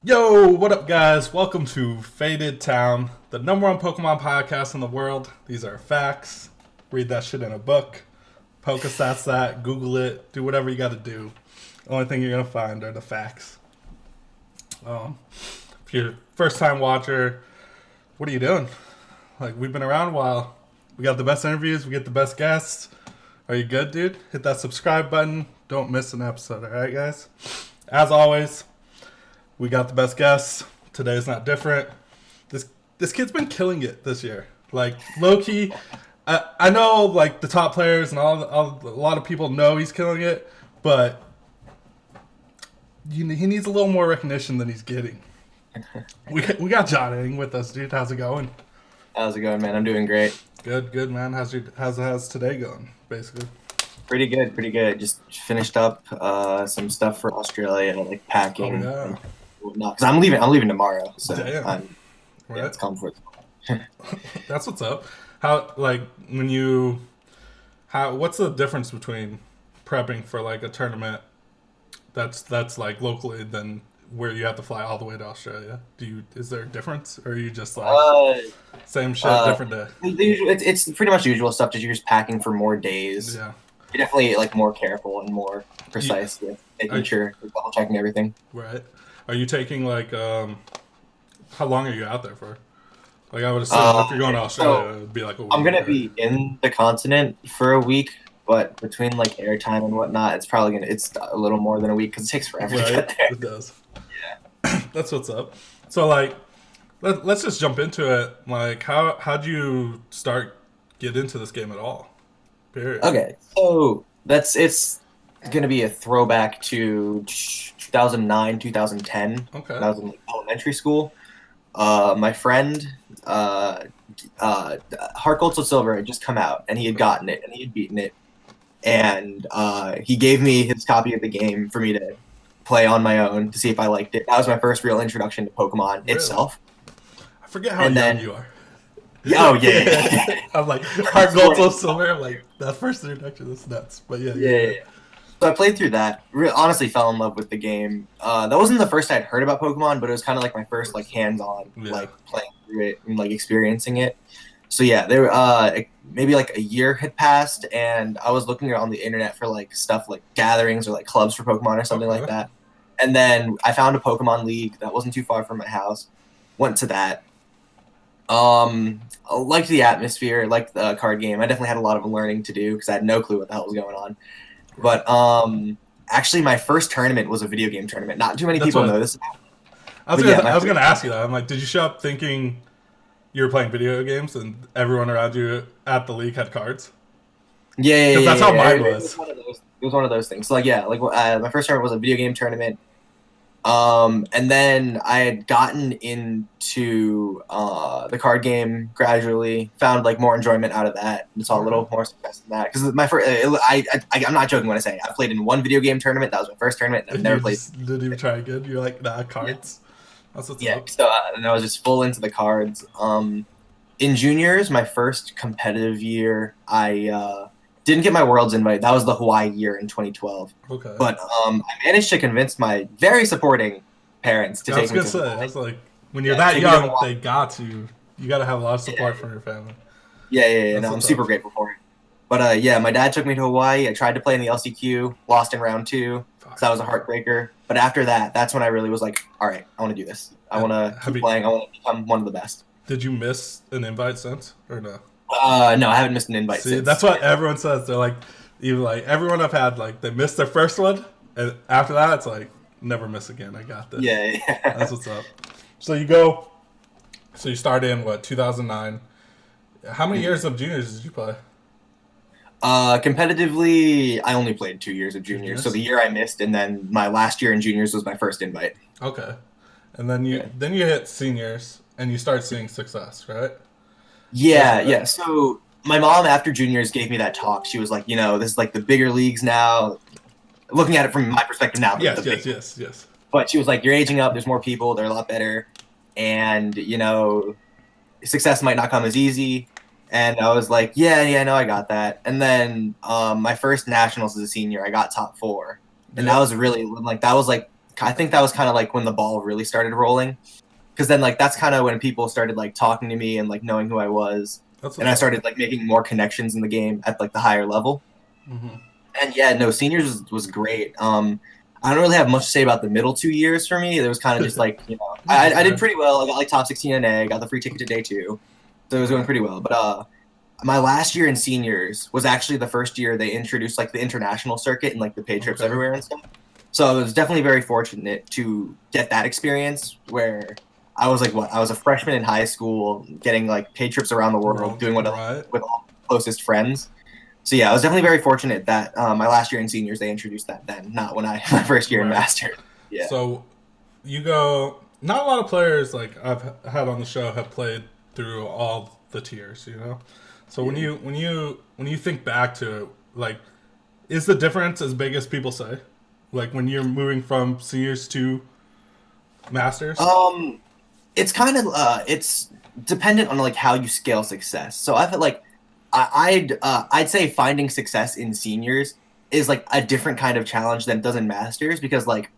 Yo, what up, guys? Welcome to Faded Town, the number one Pokemon podcast in the world. These are facts. Read that shit in a book. Pokestats that, Google it, do whatever you gotta do. The only thing you're gonna find are the facts. If you're a first time watcher, what are you doing? Like, we've been around a while. We got the best interviews, we get the best guests. Are you good, dude? Hit that subscribe button. Don't miss an episode, alright, guys? As always, we got the best guests. Today's not different. This kid's been killing it this year. Like, low key, I know like the top players and a lot of people know he's killing it, but he needs a little more recognition than he's getting. We got Jon Eng with us, dude. How's it going? How's it going, man? I'm doing great. Good, man. How's today going? Basically, Pretty good. Just finished up some stuff for Australia, like packing. Oh, yeah. Because I'm leaving tomorrow, so Damn. Right? it's comfort. That's what's up. What's the difference between prepping for like a tournament that's like locally than where you have to fly all the way to Australia? Is there a difference, or are you just like same shit, different day? It's pretty much the usual stuff. Just you're just packing for more days. Yeah. You're definitely like more careful and more precise with making sure you're double checking everything. Right. Are you taking like how long are you out there for? Like, I would assume if you're going to Australia, it'd be like a week. I'm gonna be in the continent for a week, but between like airtime and whatnot, it's a little more than a week because it takes forever to get there. It does. Yeah. That's what's up. So like, let's just jump into it. Like, how'd you get into this game at all? Period. Okay, so it's gonna be a throwback to 2009, 2010. Okay. When I was in like, elementary school. My friend, Heart Gold Soul Silver had just come out, and he had gotten it, and he had beaten it, and he gave me his copy of the game for me to play on my own to see if I liked it. That was my first real introduction to Pokemon itself. I forget how young you are. Oh yeah. I'm like Heart Gold Soul Silver. I'm like, that first introduction is nuts. But yeah. So I played through that. Honestly, fell in love with the game. That wasn't the first I'd heard about Pokemon, but it was kind of like my first like hands-on like playing through it and like experiencing it. So yeah, there maybe like a year had passed, and I was looking on the internet for like stuff like gatherings or like clubs for Pokemon or something like that. And then I found a Pokemon League that wasn't too far from my house. Went to that. I liked the atmosphere, liked the card game. I definitely had a lot of learning to do because I had no clue what the hell was going on. But actually, my first tournament was a video game tournament. Not too many people know this. I was going to ask you that. I'm like, did you show up thinking you were playing video games and everyone around you at the league had cards? Yeah. Because that's how mine was. It was one of those things. So, like, yeah, like my first tournament was a video game tournament. And then I had gotten into the card game gradually, found like more enjoyment out of that, and saw a little more success in that. Because my first, I'm not joking when I say I played in one video game tournament. That was my first tournament. And I've never played. Didn't even try again. You're like, nah, cards. That's what's up. So and I was just full into the cards. In juniors, my first competitive year, I didn't get my Worlds invite. That was the Hawaii year in 2012. Okay. But I managed to convince my very supporting parents to take me to I was going to say, that's like, when you're that young, they got to. You got to have a lot of support from your family. Yeah. No, I'm super grateful for it. But yeah, my dad took me to Hawaii. I tried to play in the LCQ, lost in round 2. So that was a heartbreaker. But after that, that's when I really was like, all right, I want to do this. I want to keep playing. I want to become one of the best. Did you miss an invite since, or no? No, I haven't missed an invite since. That's what everyone says. They're like, even like everyone I've had, like they missed their first one, and after that, it's like never miss again. I got this. Yeah. That's what's up. So you start in 2009. How many years of juniors did you play? Competitively, I only played 2 years of juniors. So the year I missed, and then my last year in juniors was my first invite. Okay, and then you hit seniors, and you start seeing success, right? Yeah. So my mom, after juniors, gave me that talk. She was like, this is like the bigger leagues now. Looking at it from my perspective now. Yes. But she was like, you're aging up. There's more people. They're a lot better. And, success might not come as easy. And I was like, yeah, no, I got that. And then my first nationals as a senior, I got top 4. And that was really, like, I think that was kind of like when the ball really started rolling, because then like that's kind of when people started like talking to me and like knowing who I was, and I started like making more connections in the game at like the higher level. Mm-hmm. And yeah, no, seniors was great. I don't really have much to say about the middle 2 years for me. It was kind of just like, I did pretty well. I got like top 16 in A, got the free ticket to day 2, so it was going pretty well. But my last year in seniors was actually the first year they introduced like the international circuit and like the paid trips everywhere and stuff. So I was definitely very fortunate to get that experience where I was like, I was a freshman in high school, getting like paid trips around the world, doing what with all my closest friends. So yeah, I was definitely very fortunate that my last year in seniors they introduced that then, not when my first year in masters. Yeah. So you go. Not a lot of players like I've had on the show have played through all the tiers, So when you think back to it, like, is the difference as big as people say? Like when you're moving from seniors to masters? It's kind of it's dependent on like how you scale success. So I feel like I'd say finding success in seniors is like a different kind of challenge than it does in masters, because like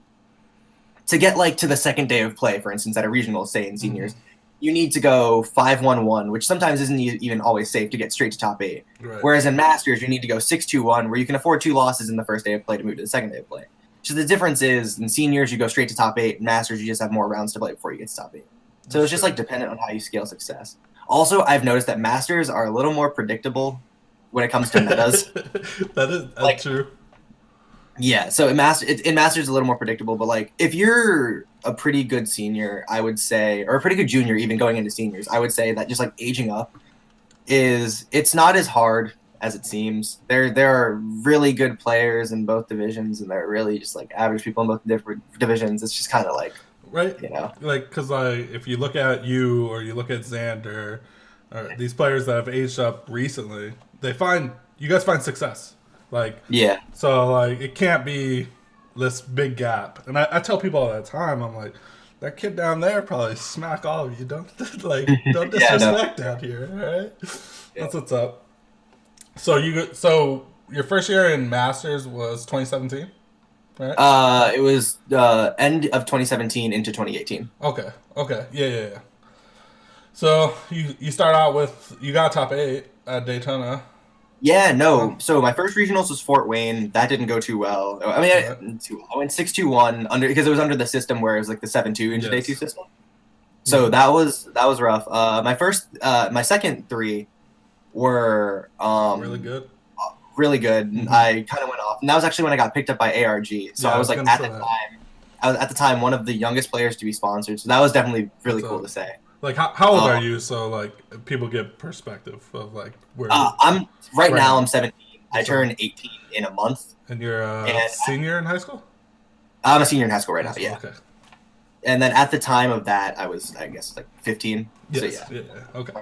to get like to the second day of play, for instance, at a regional, say in seniors, you need to go 5-1-1, which sometimes isn't even always safe to get straight to top 8. Right. Whereas in masters, you need to go 6-2-1, where you can afford 2 losses in the first day of play to move to the second day of play. So the difference is in seniors, you go straight to top 8. In masters, you just have more rounds to play before you get to top 8. So it's just like dependent on how you scale success. Also, I've noticed that masters are a little more predictable when it comes to metas. That's like, true. Yeah, so in masters, it's a little more predictable. But like, if you're a pretty good senior, I would say, or a pretty good junior, even going into seniors, I would say that just like aging up it's not as hard as it seems. There are really good players in both divisions, and there are really just like average people in both different divisions. It's just kind of like, right, like, because like if you look at you or you look at Xander, or these players that have aged up recently, you guys find success. Like, yeah. So like it can't be this big gap. And I tell people all the time, I'm like, that kid down there probably smack all of you. Don't don't disrespect down here, all right? Yeah. That's what's up. So your first year in Masters was 2017, right? It was end of 2017 into 2018. Okay. Yeah. So you start out with, you got top 8 at Daytona. Yeah, no. So my first regionals was Fort Wayne. That didn't go too well. I mean, I went 6-2-1 because it was under the system where it was like the 7-2 into day 2 system. So that was rough. My second 3 were really good. Really good. Mm-hmm. I kind of went off, and that was actually when I got picked up by ARG. So I was like at the time one of the youngest players to be sponsored. So that was definitely really cool to say. Like, how old are you? So, like, people get perspective of, like, where... I'm now I'm 17. I turn 18 in a month. And you're a senior in high school? I'm a senior in high school right now, yeah. Okay. And then at the time of that, I was, I guess, like, 15. Yes. So, yeah. Okay.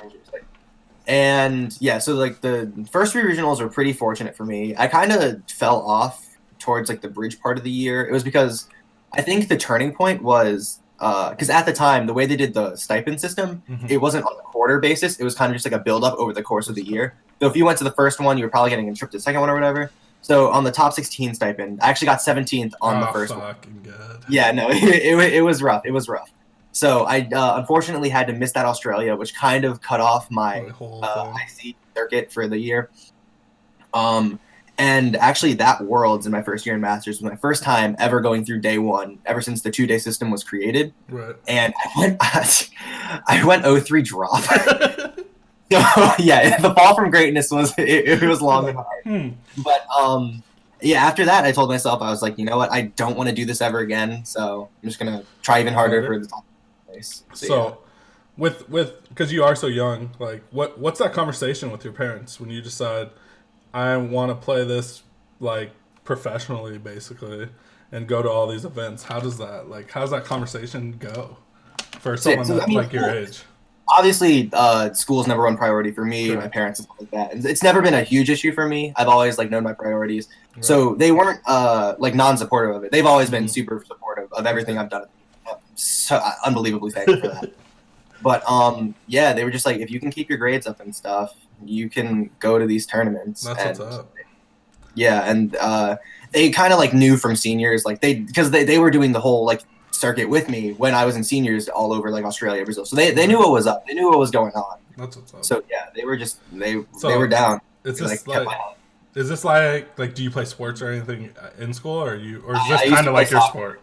And, yeah, so, like, the first 3 regionals were pretty fortunate for me. I kind of fell off towards, like, the bridge part of the year. It was because I think the turning point was... because at the time, the way they did the stipend system, it wasn't on a quarter basis. It was kind of just like a build-up over the course of the year. So if you went to the first one, you were probably getting a trip to the second one or whatever. So on the top 16 stipend, I actually got 17th on the first one. Good. Yeah, no, it was rough. It was rough. So I unfortunately had to miss that Australia, which kind of cut off my IC circuit for the year. And actually, that Worlds in my first year in Masters was my first time ever going through day 1 ever since the 2-day system was created. Right. And I went 0-3 drop. So yeah, the fall from greatness was it was long and hard. But yeah, after that, I told myself, I was like, you know what, I don't want to do this ever again. So I'm just gonna try even harder for the top place. So with because you are so young, like what's that conversation with your parents when you decide, I want to play this like professionally, basically, and go to all these events? How's that conversation go for someone like your age? Obviously, school's number one priority for me, sure. My parents and stuff like that. And it's never been a huge issue for me. I've always like known my priorities, right. So they weren't like non-supportive of it. They've always been super supportive of everything I've done. I'm so unbelievably thankful for that. But yeah, they were just like, if you can keep your grades up and stuff, you can go to these tournaments. That's what's up. Yeah, and they kind of like knew from seniors, like because they were doing the whole like circuit with me when I was in seniors all over like Australia, Brazil. So they knew what was up. They knew what was going on. That's what's up. So yeah, they were just they were down. It's just like, is this like do you play sports or anything in school, or is this kind of like your sport?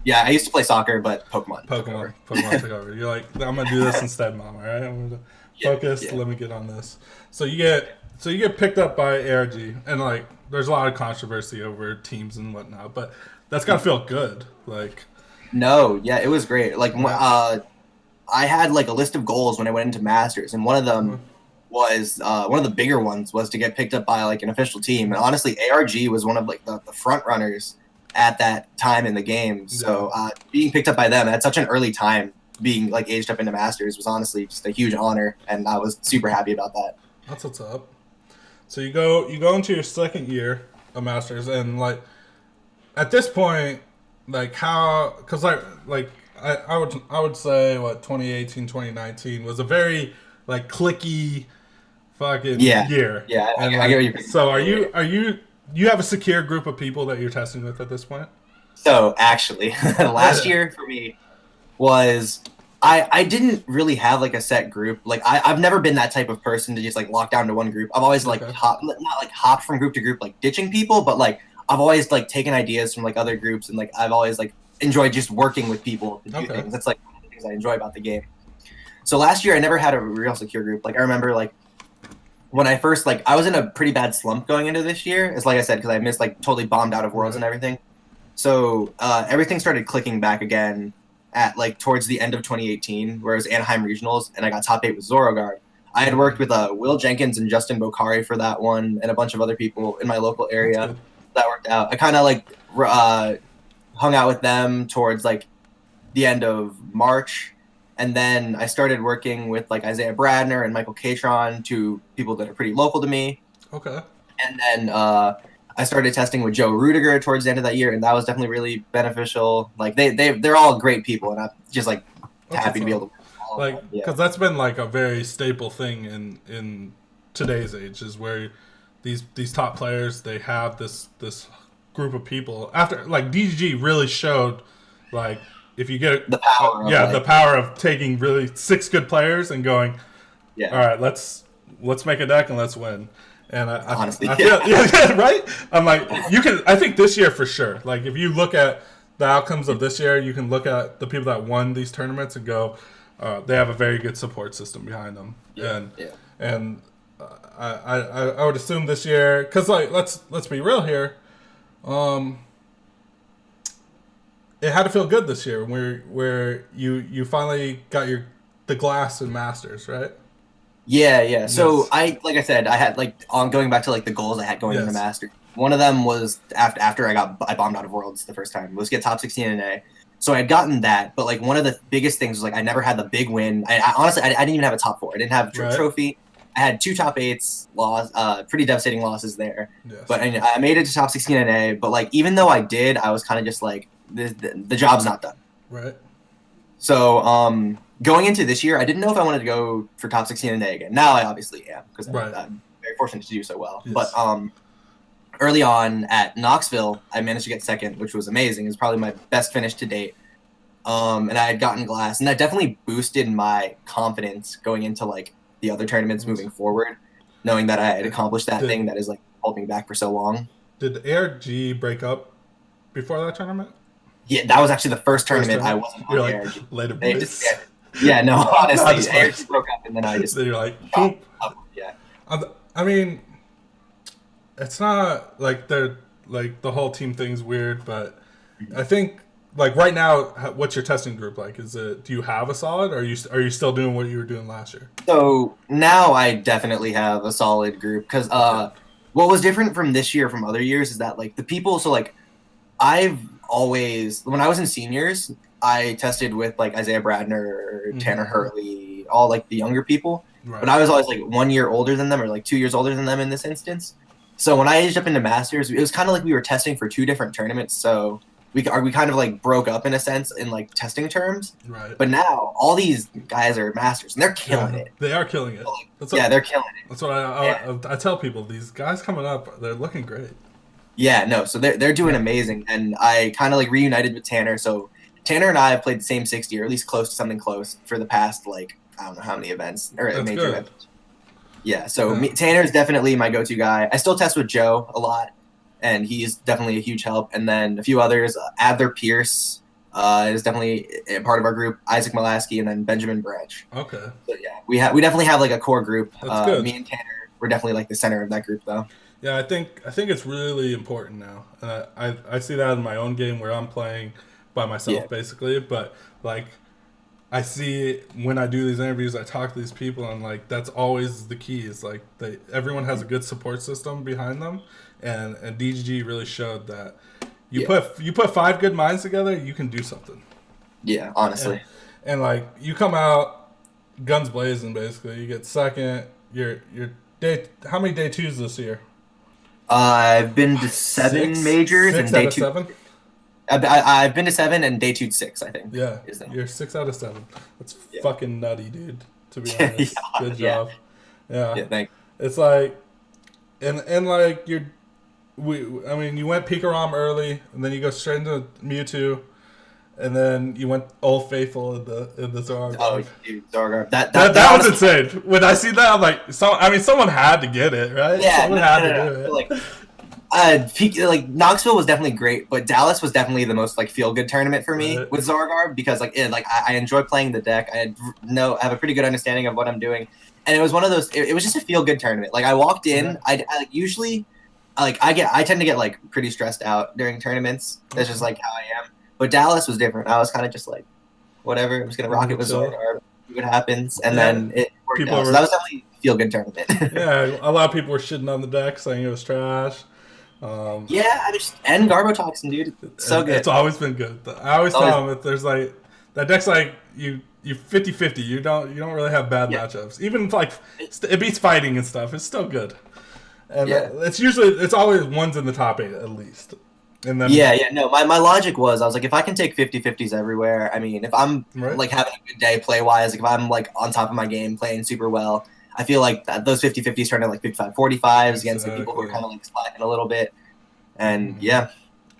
Yeah, I used to play soccer, but Pokemon took over. You're like, I'm gonna do this instead, Mom. All right, I'm gonna focus. Yeah. Let me get on this. So you get picked up by ARG, and like there's a lot of controversy over teams and whatnot, but that's gotta feel good. Like, no, yeah, it was great. Like, I had like a list of goals when I went into Masters, and one of them was one of the bigger ones was to get picked up by like an official team. And honestly, ARG was one of like the front runners at that time in the game. So being picked up by them at such an early time, being like aged up into Masters, was honestly just a huge honor, and I was super happy about that. That's what's up. So you go into your second year of Masters, and like at this point, like how, because I would say what 2018, 2019 was a very like clicky fucking year. Yeah, and I get what you're. So are you have a secure group of people that you're testing with at this point? So actually, last year for me was I didn't really have like a set group. Like I've never been that type of person to just like lock down to one group. I've always like hopped from group to group, like ditching people, but like I've always like taken ideas from like other groups, and like I've always like enjoyed just working with people to do things. That's like one of the things I enjoy about the game. So last year I never had a real secure group. Like I remember like when I first like I was in a pretty bad slump going into this year. It's like I said, because I missed like totally bombed out of Worlds and everything. So everything started clicking back again at like towards the end of 2018, where it was Anaheim Regionals, and I got top 8 with Zorogard. I had worked with Will Jenkins and Justin Bocari for that one, and a bunch of other people in my local area. That worked out. I kind of like hung out with them towards like the end of March, and then I started working with like Isaiah Bradner and Michael Catron, two people that are pretty local to me. Okay. And then I started testing with Joe Rudiger towards the end of that year, and that was definitely really beneficial. Like they're all great people, and I'm just like happy to be able to like, because that's been like a very staple thing in today's age, is where these top players, they have this group of people. After like DGG really showed, like if you get the power, the power of taking really 6 good players and going, all right, let's make a deck and let's win. And honestly, I feel, right? I'm like, you can. I think this year for sure. Like if you look at the outcomes of this year, you can look at the people that won these tournaments and go, they have a very good support system behind them. And I would assume this year, because like let's be real here, it had to feel good this year where you finally got the glass in Masters, right? Yeah. So I said, I had like on going back to like the goals I had going into Masters. One of them was after I bombed out of Worlds the first time, was get top 16 in A. So I had gotten that, but like one of the biggest things was like I never had the big win. I honestly didn't even have a top 4. I didn't have a trophy. I had 2 top 8s, pretty devastating losses there. Yes. But I made it to top 16 in A. But like even though I did, I was kind of just like the job's not done. Right. So going into this year, I didn't know if I wanted to go for top 16 in A again. Now I obviously am, because I'm very fortunate to do so well. Yes. But early on at Knoxville, I managed to get second, which was amazing. It was probably my best finish to date. And I had gotten glass, and that definitely boosted my confidence going into like the other tournaments moving forward, knowing that I had accomplished that thing that is like holding me back for so long. Did the ARG break up before that tournament? Yeah, that was actually the first tournament I wasn't on ARG. Later, boys. Yeah, no, honestly, ARG broke up, and then I just. Then you're like, boop. Yeah. I mean, it's not like the whole team thing's weird, but I think like right now, what's your testing group like? Do you have a solid, or are you still doing what you were doing last year? So now I definitely have a solid group, because what was different from this year from other years is that like the people. So like I've always, when I was in seniors, I tested with like Isaiah Bradner, Tanner Hurley, all like the younger people. Right. But I was always like 1 year older than them, or like 2 years older than them in this instance. So when I aged up into Masters, it was kind of like we were testing for 2 different tournaments. So we kind of like broke up in a sense in like testing terms. Right. But now all these guys are Masters, and they're killing it. They are killing it. So, like, they're killing it. That's what I tell people. These guys coming up, they're looking great. Yeah, no, so they're doing amazing, and I kind of like reunited with Tanner. So Tanner and I have played the same 60, or at least close to something close, for the past like I don't know how many events or That's major good. events. Yeah, so Yeah. Tanner is definitely my go-to guy. I still test with Joe a lot, and he's definitely a huge help. And then a few others, Adler Pierce is definitely a part of our group. Isaac Molaski, and then Benjamin Branch. Okay. So yeah, we definitely have like a core group. That's good. Me and Tanner, we're definitely like the center of that group, though. Yeah, I think it's really important now. I see that in my own game where I'm playing by myself Yeah, basically, but like I see when I do these interviews, I talk to these people, and like that's always the key. Is like everyone has a good support system behind them, and DGG really showed that yeah, you put five good minds together, you can do something. yeah. And, Honestly, and like you come out guns blazing, basically. You get second. Your day. How many day twos this year? I've been to seven majors Six and out day of two. seven. I've been to seven and day two 6. I think Yeah, is that. you're 6 out of 7. That's Yeah, fucking nutty, dude. To be yeah, honest, good yeah, job. Yeah, yeah. Thank. it's like, and like I mean, you went Pikarom early, and then you go straight into Mewtwo, and then you went Old Faithful in the Oh, Zargarb. dude, Zorgar. That That that that that was honestly. insane. When I see that, I'm like, I mean, someone had to get it, right? Yeah, Someone no, had no, to no, do no. it. Like Knoxville was definitely great, but Dallas was definitely the most like feel good tournament for me Right. with Zorgar because I enjoy playing the deck. I have a pretty good understanding of what I'm doing, and it was one of those. It was just a feel good tournament. Like I walked Yeah. in, I like usually I tend to get like pretty stressed out during tournaments. That's just Okay. like how I am. But Dallas was different. I was kind of just like whatever. I'm just gonna You rock were it with chill. Zorgar, see what happens, and Yeah. then it worked People out. So that were. was definitely a feel good tournament. Yeah, a lot of people were shitting on the deck, saying it was trash. Um, Yeah, and Garbotoxin, dude. It's so good. It's always been good. I always It's always, tell them if there's like that deck's like you 50-50. You don't really have bad yeah, matchups. Even if, like it beats fighting and stuff. It's still good. And yeah, it's always ones in the top 8 at least. And then yeah. No, my logic was I was like, if I can take 50-50s everywhere, I mean, if I'm right, like having a good day play wise, like if I'm like on top of my game playing super well, I feel like those 50-50s turn into like 55-45s against the people who are exactly. kind of like slacking a little bit. And Hmm. yeah,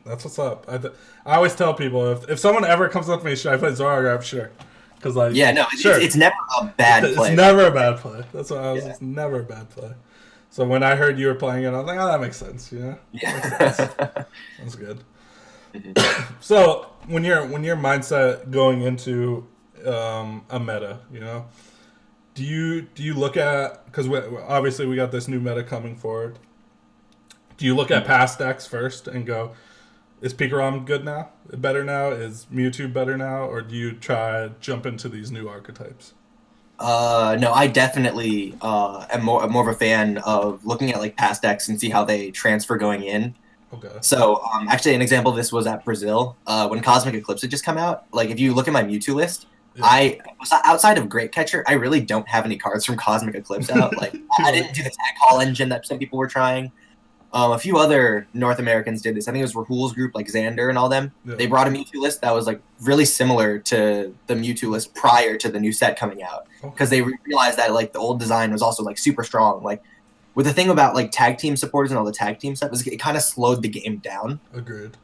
That's what's up. I always tell people if someone ever comes up to me, should I play Zorograph? Sure, because like yeah, no, sure, it's never a bad it's play. never a bad play. That's what I was. Yeah, It's never a bad play. So when I heard you were playing it, I was like, oh, that makes sense. You know, makes sense. yeah. That's good. Mhm. So when your mindset going into a meta, do you look at because obviously we got this new meta coming forward. Do you look at past decks first and go, is Pikarom good now? Better now? Is Mewtwo better now? Or do you try jump into these new archetypes? No, I definitely am more of a fan of looking at like past decks and see how they transfer going in. Okay. So, actually, an example of this was at Brazil when Cosmic Eclipse had just come out. Like, if you look at my Mewtwo list, Yeah. I outside of Great Catcher, I really don't have any cards from Cosmic Eclipse out. Like, I didn't do the tag haul engine that some people were trying. A few other North Americans did this. I think it was Rahul's group, like Xander and all them. Yeah. They brought a Mewtwo list that was like really similar to the Mewtwo list prior to the new set coming out because they realized that like the old design was also like super strong. Like with the thing about like tag team supporters and all the tag team stuff, it kind of slowed the game down. Agreed.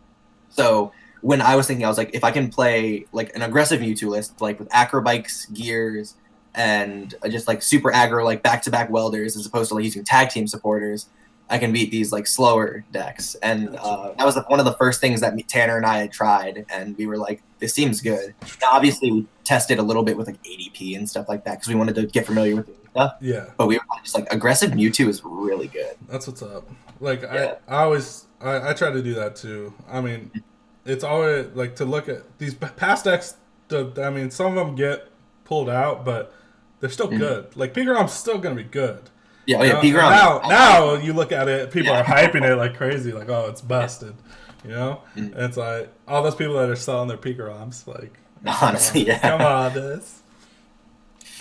So when I was thinking, I was like, if I can play like an aggressive Mewtwo list, like with acrobikes, gears, and just like super aggro, like back-to-back welders, as opposed to like using tag team supporters, I can beat these like slower decks. And that was one of the first things that Tanner and I had tried, and we were like, this seems good. Now, obviously, we tested a little bit with like ADP and stuff like that because we wanted to get familiar with the stuff. Yeah. But we were just like, aggressive Mewtwo is really good. That's what's up. Like Yeah. I always I try to do that too. I mean, it's always like to look at these past decks. I mean, some of them get pulled out, but they're still good. Like Pigram's still gonna be good. Yeah, You know? Pigrom. Now you look at it, people Yeah. are hyping it like crazy, like oh it's busted, And Mhm. it's like all those people that are selling their Pigrams, like Honestly, yeah. come on, this.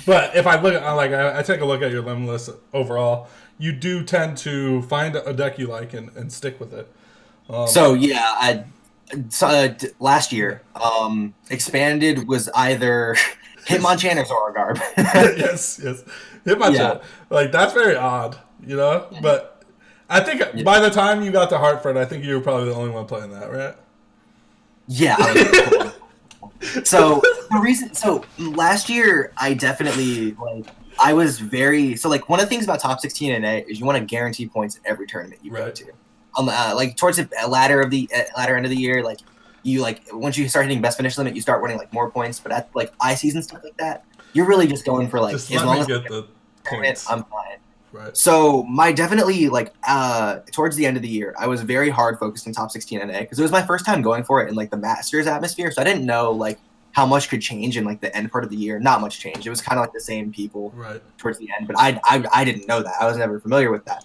But if I look at I take a look at your limb list overall, you do tend to find a deck you like and stick with it. So yeah, last year, expanded was either Hitmonchan or Zorogarb. Yes. Hit my Yeah. chat. Like that's very odd, But I think by the time you got to Hartford, I think you were probably the only one playing that, right? Yeah. So last year I definitely I was very like one of the things about top 16 NA is you want to guarantee points in every tournament you go to. Like towards the latter end of the year, like you once you start hitting best finish limit, you start winning like more points. But at like I season stuff like that, you're really just going for like just as long as get the points, I'm fine. Right. So my definitely towards the end of the year, I was very hard focused on top 16 NA because it was my first time going for it in like the Masters atmosphere. So I didn't know like how much could change in like the end part of the year. Not much change. It was kind of like the same people towards the end, but I didn't know that. I was never familiar with that.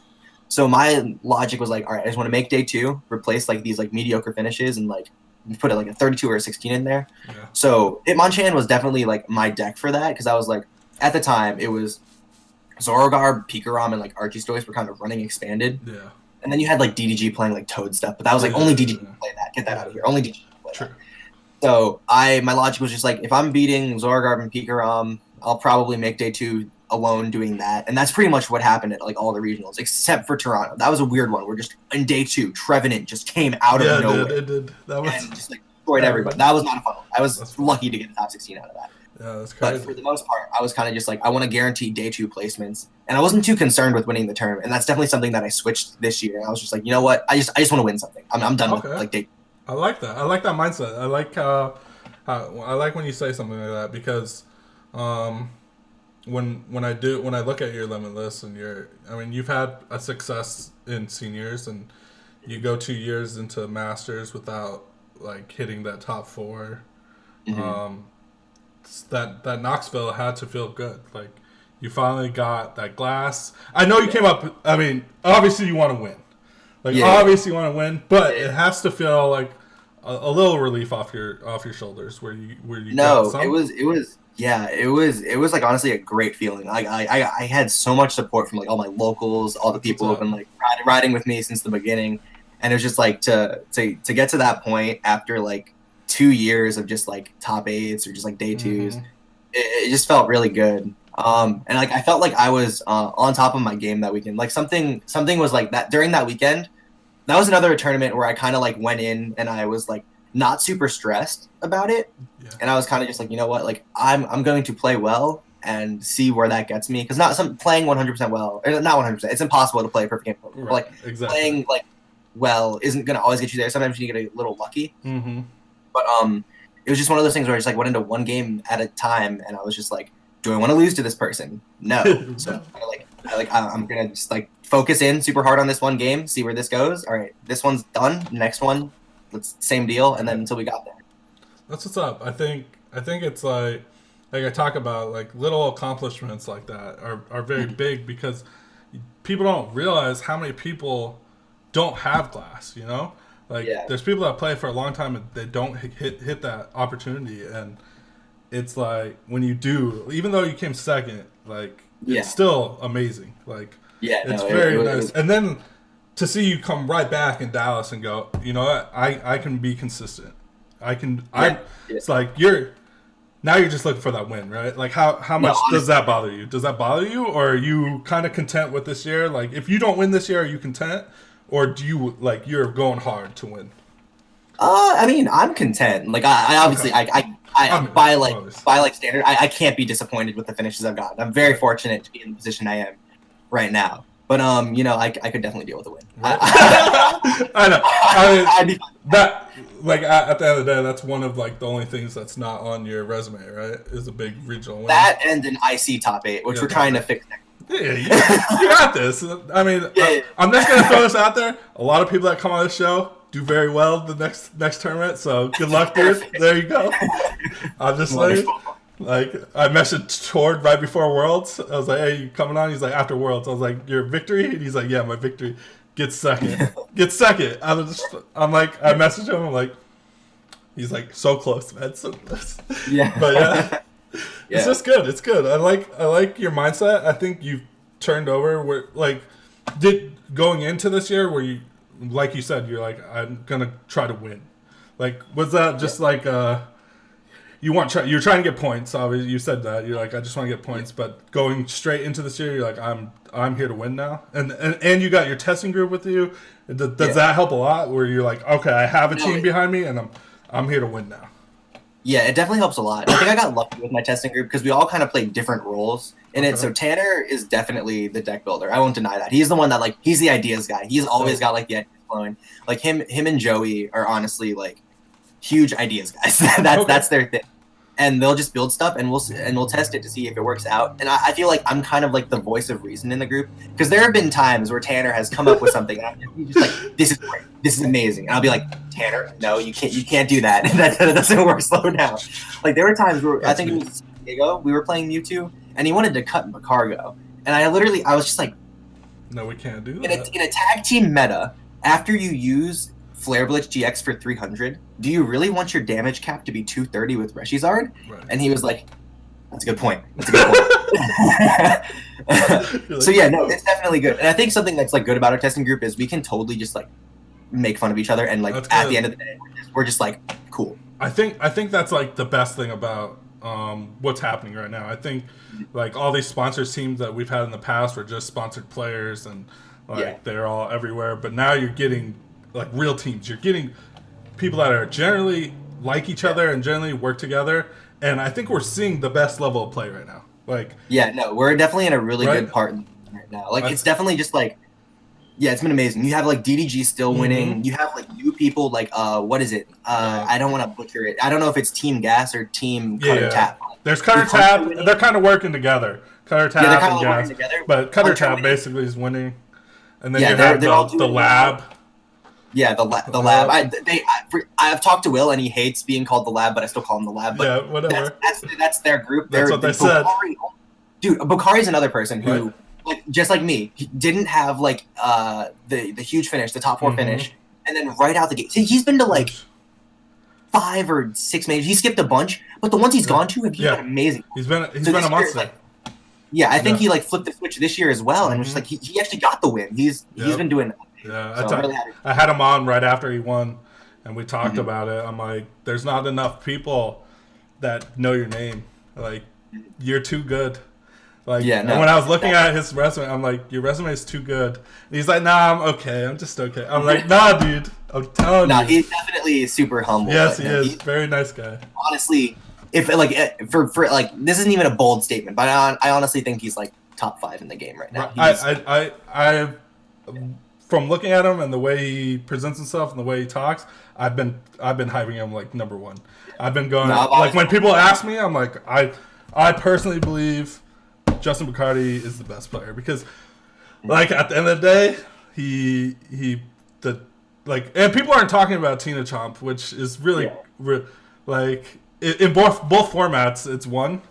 So my logic was like, all right, I just want to make day 2, replace like these like mediocre finishes and like put it like a 32 or a 16 in there. Yeah. So Hitmonchan was definitely like my deck for that because I was like, at the time it was Zorogarb, Pikarom, and like Archiestoys were kind of running expanded. Yeah. And then you had like DDG playing like Toad stuff, but that was like only DDG can play that. Get that out of here. Only DDG can play that. So my logic was just like, if I'm beating Zorogarb and Pikarom, I'll probably make day 2 alone doing that. And that's pretty much what happened at like all the regionals, except for Toronto. That was a weird one where just in day 2, Trevenant just came out of nowhere. It did. That was and just like destroyed everybody. That was not fun. I was lucky to get the top 16 out of that. Yeah, that's crazy. But for the most part, I was kind of just like, I want to guarantee day 2 placements. And I wasn't too concerned with winning the tournament. And that's definitely something that I switched this year. And I was just like, you know what? I just want to win something. I'm done with like day 2. I like that. I like that mindset. I like I like when you say something like that because when I look at your Limitless and you've had a success in seniors and you go 2 years into Masters without like hitting that top 4. Mm-hmm. That Knoxville had to feel good. Like you finally got that glass. I know you came up. I mean, obviously you want to win. Obviously you want to win, but it has to feel like a little relief off your shoulders where you no it was like honestly a great feeling. Like I had so much support from like all my locals, all the people who have been like riding with me since the beginning, and it was just like to get to that point after like 2 years of just like top 8s or just like day 2s. Mm-hmm. It just felt really good. And like I felt like I was on top of my game that weekend. Like something was like that during that weekend. That was another tournament where I kind of like went in and I was like not super stressed about it. Yeah. And I was kind of just like, you know what, like I'm going to play well and see where that gets me. Because playing 100% well, or not 100%, it's impossible to play a perfect game. Right. Like playing like well isn't going to always get you there. Sometimes you get a little lucky. Mm-hmm. But it was just one of those things where I just like went into one game at a time, and I was just like, do I want to lose to this person? No. So I'm gonna just like focus in super hard on this one game, see where this goes. All right, this one's done. Next one, let's same deal, and then until we got there. That's what's up. I think it's like I talk about like little accomplishments like that are very big because people don't realize how many people don't have glass. You know. Like there's people that play for a long time and they don't hit that opportunity, and it's like when you do, even though you came second, like it's still amazing. Like it's very nice. And then to see you come right back in Dallas and go, you know what, I can be consistent. It's like you're just looking for that win, right? Like how much does that bother you? Does that bother you, or are you kind of content with this year? Like if you don't win this year, are you content? Or do you like you're going hard to win? I mean, I'm content. Like I obviously by standard, I can't be disappointed with the finishes I've gotten. I'm very fortunate to be in the position I am right now. But you know, I could definitely deal with a win. Right. I know. I mean, that like at the end of the day, that's one of like the only things that's not on your resume, right? Is a big regional win. That and an IC top 8, which we're trying to fix next. Yeah, you got this. I mean, I'm just gonna throw this out there. A lot of people that come on this show do very well the next tournament. So good luck, dude. There you go. I'm just like I messaged Tord right before Worlds. I was like, "Hey, you coming on?" He's like, "After Worlds." I was like, "Your victory?" And he's like, "Yeah, my victory. Get second. Get second." I'm like, I messaged him. I'm like, he's like, so close, man, so close. Yeah, but yeah. It's just good. It's good. I like your mindset. I think you've turned over where like going into this year where you, like you said, you're like, I'm gonna try to win. Like was that just like you're trying to get points. Obviously, you said that. You're like, I just want to get points. But going straight into this year, you're like, I'm here to win now. And you got your testing group with you. Does that help a lot? Where you're like, okay, I have a team behind me, and I'm here to win now. Yeah, it definitely helps a lot. I think I got lucky with my testing group because we all kind of played different roles in it. So Tanner is definitely the deck builder. I won't deny that. He's the one that like he's the ideas guy. He's always got like the ideas flowing. Like him and Joey are honestly like huge ideas guys. That's their thing. And they'll just build stuff and we'll test it to see if it works out. And I feel like I'm kind of like the voice of reason in the group because there have been times where Tanner has come up with something and he's just like, this is great, this is amazing, and I'll be like, Tanner, no, you can't do that. that doesn't work. Slow down. Like there were times where I think it was Diego, we were playing Mewtwo and he wanted to cut Macargo, and I was just like, no, we can't do that. In a tag team meta, after you use Flare Blitz GX for 300, do you really want your damage cap to be 230 with Reshizard? Right. And he was like, that's a good point. That's a good point. So yeah, no, it's definitely good. And I think something that's like good about our testing group is we can totally just like make fun of each other and like at the end of the day, we're just like, cool. I think that's like the best thing about what's happening right now. I think like all these sponsors teams that we've had in the past were just sponsored players and like they're all everywhere. But now you're getting like real teams. You're getting people that are generally like each other and generally work together. And I think we're seeing the best level of play right now. Like, yeah, no, we're definitely in a really good part right now. Like, it's definitely just like, yeah, it's been amazing. You have like DDG still winning. You have like new people like what is it? I don't want to butcher it. I don't know if it's Team Gas or Team Cutter Tap. There's Cutter Tap. They're kind of working together. Cutter Tap and Gas. But Cutter Tap basically is winning. And then you have the lab. Yeah, the lab. I've talked to Will and he hates being called the lab, but I still call him the lab. But yeah, whatever. That's their group. That's what they said. Dude, Bakari's another person who, like, just like me, he didn't have like the huge finish, the top 4 finish, and then right out the gate. See, he's been to like 5 or 6 majors. He skipped a bunch, but the ones he's gone to have been amazing. He's been a monster. Yeah, I think he like flipped the switch this year as well, and just like he actually got the win. He's been doing. Yeah, so I had him on right after he won, and we talked about it. I'm like, there's not enough people that know your name. Like, you're too good. Like, and when I was looking at his resume, I'm like, your resume is too good. And he's like, nah, I'm okay. I'm just okay. I'm like, nah, dude. I'm telling you. Nah, he's definitely super humble. Yes, he is. Very nice guy. Honestly, if like for like this isn't even a bold statement, but I honestly think he's like top 5 in the game right now. I from looking at him and the way he presents himself and the way he talks, I've been hyping him like number 1. I've been going like when people ask me, I'm like, I personally believe Justin Bacardi is the best player because, like, at the end of the day, and people aren't talking about Tina Chomp, which is really like in both formats, it's won,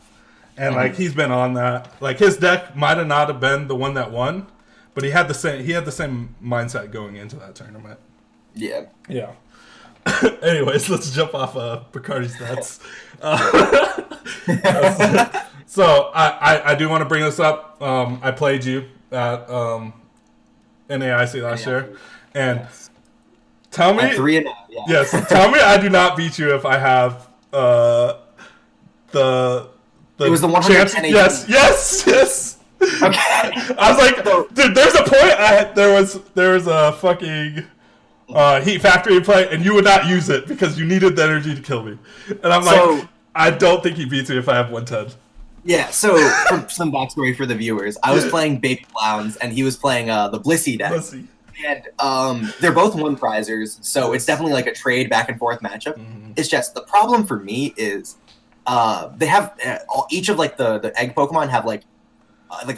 and like he's been on that. Like his deck might have not have been the one that won, but he had the same mindset going into that tournament. Yeah. Anyways, let's jump off Bacardi's stats. So I do want to bring this up. I played you at NAIC last year, and tell me, 3-0. Yes, tell me I do not beat you if I have the it was the 110 HP. Yes. Okay. I was like, dude, there's a point. There was a fucking Heat Factory play, and you would not use it because you needed the energy to kill me. And I'm like, I don't think he beats me if I have 110. Yeah, so for some backstory for the viewers, I was playing Baby Clowns, and he was playing the Blissey deck. And they're both 1-prizers, so it's definitely like a trade back and forth matchup. It's just the problem for me is they have each of like the egg Pokemon have like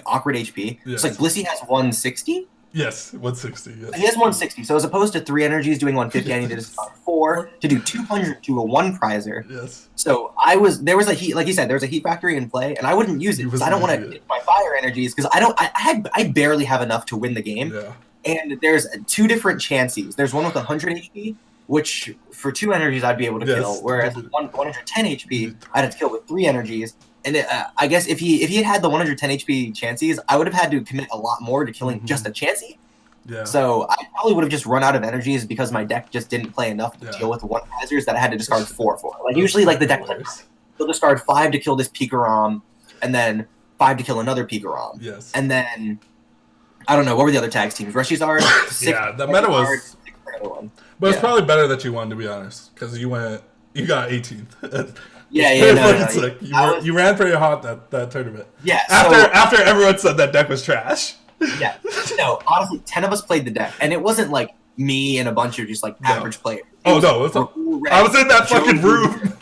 awkward HP. Yes. So like Blissey has 160. Yes, 160. Yes. He has 160. So as opposed to 3 energies doing 150, I needed to discard 4 to do 200 to a 1-prizer. Yes. So there was a heat, like you said, there was a Heat Factory in play, and I wouldn't use it because I don't want to get my fire energies because I barely have enough to win the game. Yeah. And there's 2 different chances. There's one with 100 HP, which for 2 energies I'd be able to kill, whereas 110 HP I'd have to kill with 3 energies. And I guess if he had the 110 HP chances, I would have had to commit a lot more to killing just a chancey. Yeah. So I probably would have just run out of energies because my deck just didn't play enough to deal with 1-prizers that I had to discard 4 for. Like usually, like the deck He'll discard 5 to kill this Pikarom, and then 5 to kill another Pikarom. Yes. And then, I don't know, what were the other tag teams? Reshizard? Yeah, the meta was... But it's probably better that you won, to be honest, because you got 18th. You ran pretty hot that tournament. Yeah. After everyone said that deck was trash. Yeah. No, honestly, 10 of us played the deck, and it wasn't like me and a bunch of just like average players. I was in that fucking room.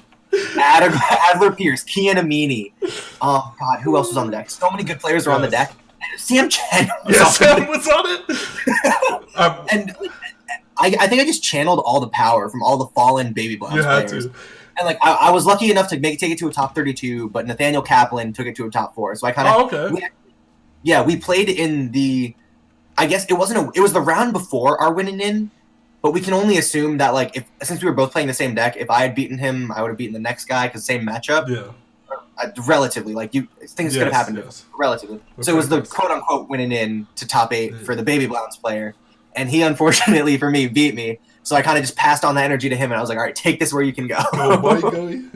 Adler Pierce, Kian Amini. Oh god, who else was on the deck? So many good players were on the deck. Sam Chen was on it. And I think I just channeled all the power from all the fallen Baby Blast players. And like I was lucky enough to take it to a top 32, but Nathaniel Kaplan took it to a top 4. So I kind of we played in the, I guess it was the round before our winning in, but we can only assume that like since we were both playing the same deck, if I had beaten him, I would have beaten the next guy because same matchup. Yeah. Relatively, like things could have happened relatively. So it was the quote unquote winning in to top 8 for the Baby Blounce player, and he unfortunately for me beat me. So I kind of just passed on the energy to him, and I was like, all right, take this where you can go.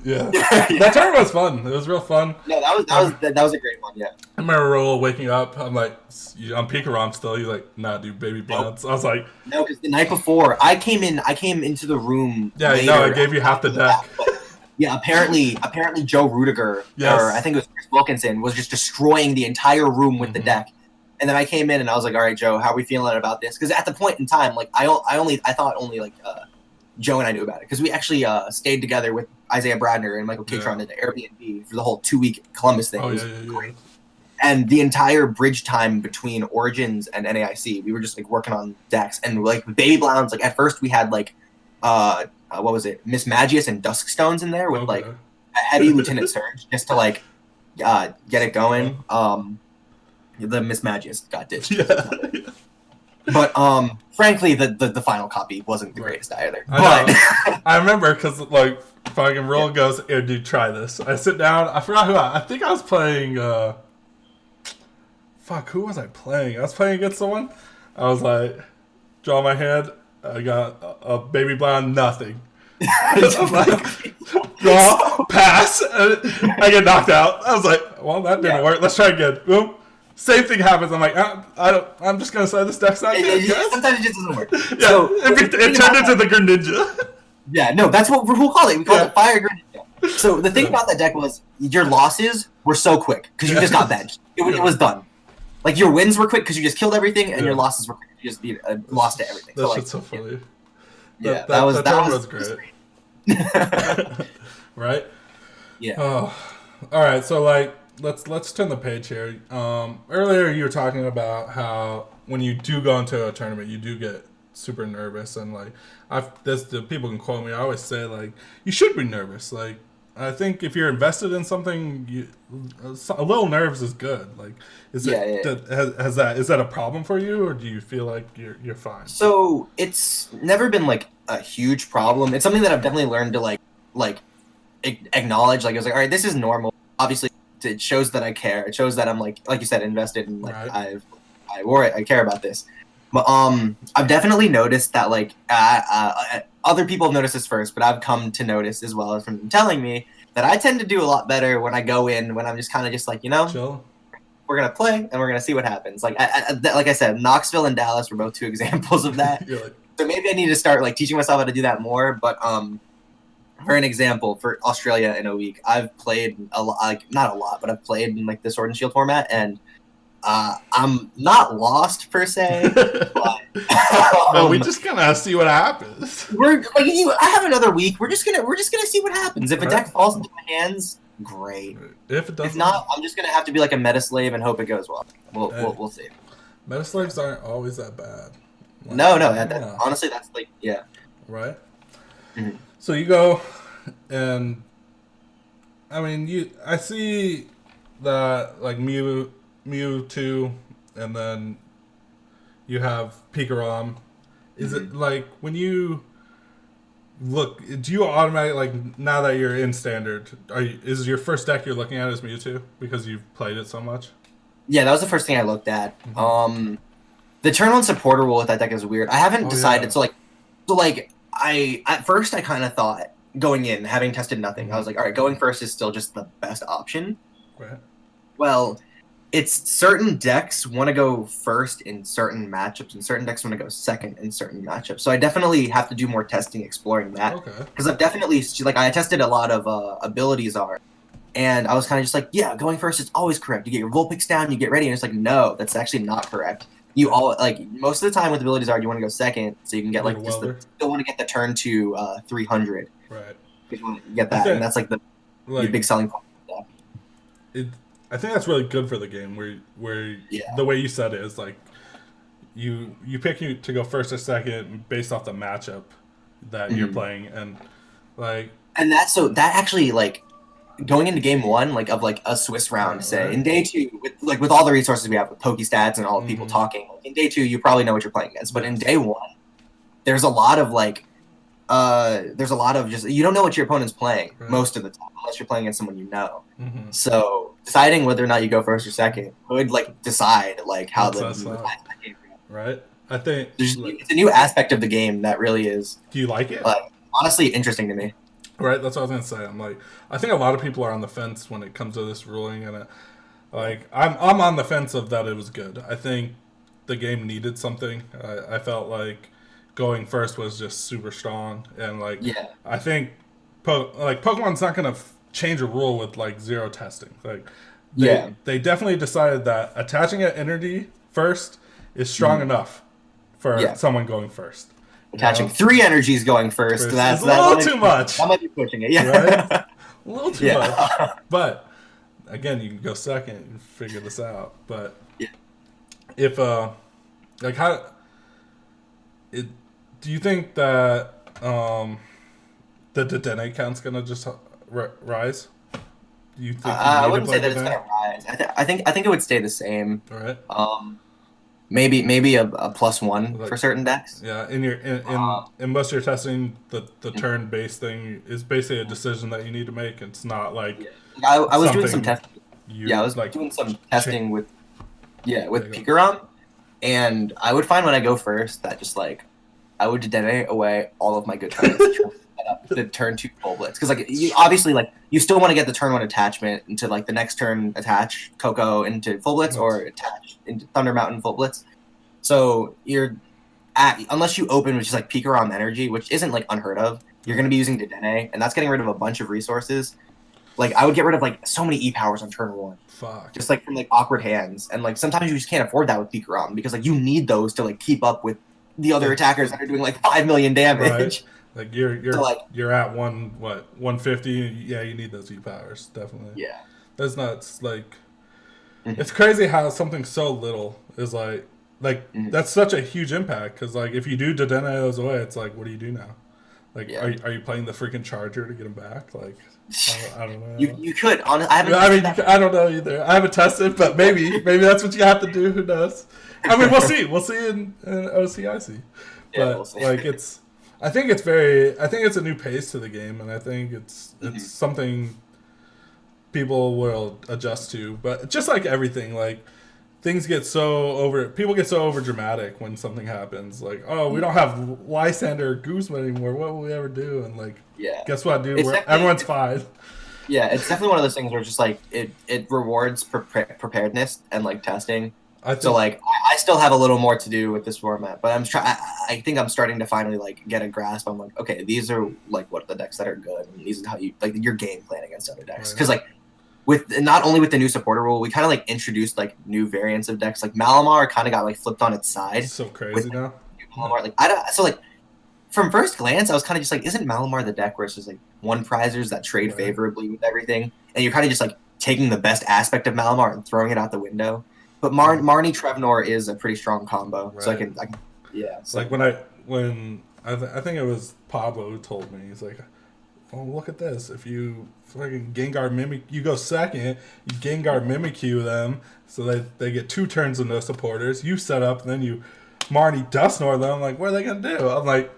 Yeah. That tournament was fun. It was real fun. No, that was a great one. Yeah. I remember waking up. I'm like, I'm Pikarom still. You're like, nah, dude, Baby Blounce. I was like, no, because the night before I came into the room. Yeah, I gave you half the deck. Yeah, apparently Joe Rudiger, or I think it was Chris Wilkinson, was just destroying the entire room with the deck. And then I came in and I was like, all right, Joe, how are we feeling about this? Because at the point in time, like I thought only like Joe and I knew about it, because we actually stayed together with Isaiah Bradner and Michael Catron at the Airbnb for the whole 2-week Columbus thing. It was great. And the entire bridge time between Origins and NAIC, we were just like working on decks, and like Baby Blounce, like at first we had like what was it, Miss Magius and Duskstones in there with like a heavy Lieutenant Surge just to like get it going. The Miss Magius got ditched. But frankly, the final copy wasn't the greatest either. I remember because like fucking Roll goes, "Here, dude, try this." I sit down. I forgot who I think I was playing. Who was I playing? I was playing against someone. I was like, draw my hand. I got a Baby Blonde, nothing. I'm like, draw, pass. I get knocked out. I was like, well, that didn't work. Let's try again. Boom. Same thing happens. I'm like, I'm just gonna say this deck's not good. Sometimes it just doesn't work. Yeah, so, it turned into the Greninja. Yeah, no, that's what we'll call it. We call it Fire Greninja. So the thing about that deck was your losses were so quick because you just got benched. It was done. Like your wins were quick because you just killed everything, and your losses were quick. You just lost to everything. That shit's so funny. Yeah, that was great. Right? Yeah. Oh, all right. So like, let's turn the page here. Earlier you were talking about how when you do go into a tournament, you do get super nervous, and like the people can quote me. I always say like you should be nervous. Like I think if you're invested in something, a little nerves is good. Like is that a problem for you, or do you feel like you're fine? So it's never been like a huge problem. It's something that I've definitely learned to like acknowledge. Like I was like, all right, this is normal. Obviously, it shows that I care. It shows that I'm like you said, invested in like I care about this. But I've definitely noticed that like other people have noticed this first, but I've come to notice as well from them telling me that I tend to do a lot better when I go in when I'm just kind of just like, chill. We're gonna play and we're gonna see what happens. Like like I said, Knoxville and Dallas were both 2 examples of that. So maybe I need to start like teaching myself how to do that more. But for an example, for Australia in a week, I've played a lot, like not a lot, but I've played in like the Sword and Shield format, and I'm not lost per se. But, no, we just gonna see what happens. We're like, I have another week. We're just gonna see what happens. If a deck falls into my hands, great. If it doesn't, if not, I'm just gonna have to be like a meta slave and hope it goes well. We'll see. Meta slaves aren't always that bad. Like, no. Honestly, that's like right. Mm-hmm. So you go, and I mean, I see that like Mewtwo, and then you have Pikarom. Is it like when you look? Do you automatically like now that you're in standard? Is your first deck you're looking at is Mewtwo because you've played it so much? Yeah, that was the first thing I looked at. Mm-hmm. The turn on supporter rule with that deck is weird. I haven't decided. Yeah. So like, I at first I kind of thought going in, having tested nothing, I was like, all right, going first is still just the best option. Right. Well, it's certain decks want to go first in certain matchups, and certain decks want to go second in certain matchups. So I definitely have to do more testing, exploring that. Okay. Because I've definitely, like, I tested a lot of abilities art, and I was kind of just like, yeah, going first is always correct. You get your Vulpix down, you get ready, and it's like, no, that's actually not correct. You all like most of the time with abilities art, you want to go second, so you can get like just still want to get the turn to 300. Right. You want to get that, and that's like the big selling point. I think that's really good for the game, where the way you said it is like you pick to go first or second based off the matchup that you're playing, and that's that actually like going into game one like of like a Swiss round, say in day two with all the resources we have with Pokestats and all the people talking. In day two, you probably know what you're playing against, but in day one, there's a lot of just you don't know what your opponent's playing most of the time unless you're playing against someone you know. So deciding whether or not you go first or second would like decide like how the game. Right. I think it's a new aspect of the game that really is. Do you like it? Honestly, interesting to me. Right. That's what I was gonna say. I'm like, I think a lot of people are on the fence when it comes to this ruling, and I'm on the fence of that it was good. I think the game needed something. I felt like going first was just super strong, and I think Pokemon's not gonna change a rule with like zero testing. They definitely decided that attaching an entity first is strong enough for someone going first. Attaching 3 energies going first. That's a little too much. I might be pushing it. Yeah, right? A little too much. But again, you can go second and figure this out. But if do you think that the Dedenne count's gonna just rise? Do you think I wouldn't say that it's gonna rise. I think it would stay the same. All right. Maybe a +1 for certain decks. Yeah, in most of your testing, the turn based thing is basically a decision that you need to make. It's not like I was doing some testing. I was doing some testing with Pikarom, and I would find when I go first that just like I would Dedenne away all of my good turns to turn 2 full blitz because obviously you still want to get the turn 1 attachment into like the next turn attach Coco into full blitz or attach into Thunder Mountain full blitz. So unless you open which is like Pikarom energy, which isn't like unheard of, you're going to be using Dedenne, and that's getting rid of a bunch of resources. Like I would get rid of like so many E powers on turn 1. Fuck. Just like from like awkward hands, and like sometimes you just can't afford that with Pikarom because like you need those to like keep up with the other attackers that are doing like 5 million damage. Right. Like you're at 150. Yeah, you need those E powers definitely. Yeah, that's nuts. Like it's crazy how something so little is like that's such a huge impact. Because like if you do Dedenne those away, it's like what do you do now? Like are you playing the freaking Charger to get them back? Like I don't know. You could. I don't know either. I haven't tested, but maybe that's what you have to do. Who knows? I mean, we'll see. We'll see in OCIC. But we'll see. Like I think it's a new pace to the game, and I think it's something people will adjust to. But just like everything, like people get so over dramatic when something happens. Like, oh, we don't have Lysander or Guzma anymore. What will we ever do? And like, guess what, dude? Everyone's fine. Yeah, it's definitely one of those things where just like it rewards preparedness and like testing. I still have a little more to do with this format, but I think I'm starting to finally like get a grasp. I'm like, okay, these are like what the decks that are good, and these are how you like your game plan against other decks. Because like with not only with the new supporter rule, we kind of like introduced like new variants of decks. Like Malamar kind of got like flipped on its side. It's so crazy now. Malamar, from first glance, I was kind of just like, isn't Malamar the deck where it's just like one prizers that trade favorably with everything, and you're kind of just like taking the best aspect of Malamar and throwing it out the window. But Marnie Trevnor is a pretty strong combo, so I can So. Like when I think it was Pablo who told me, he's like, "Oh, look at this! If you fucking Gengar Mimic, you go second, you Gengar Mimikyu them, so they get 2 turns with no supporters. You set up, and then you Marnie Dustnor them. I'm like, what are they gonna do? I'm like,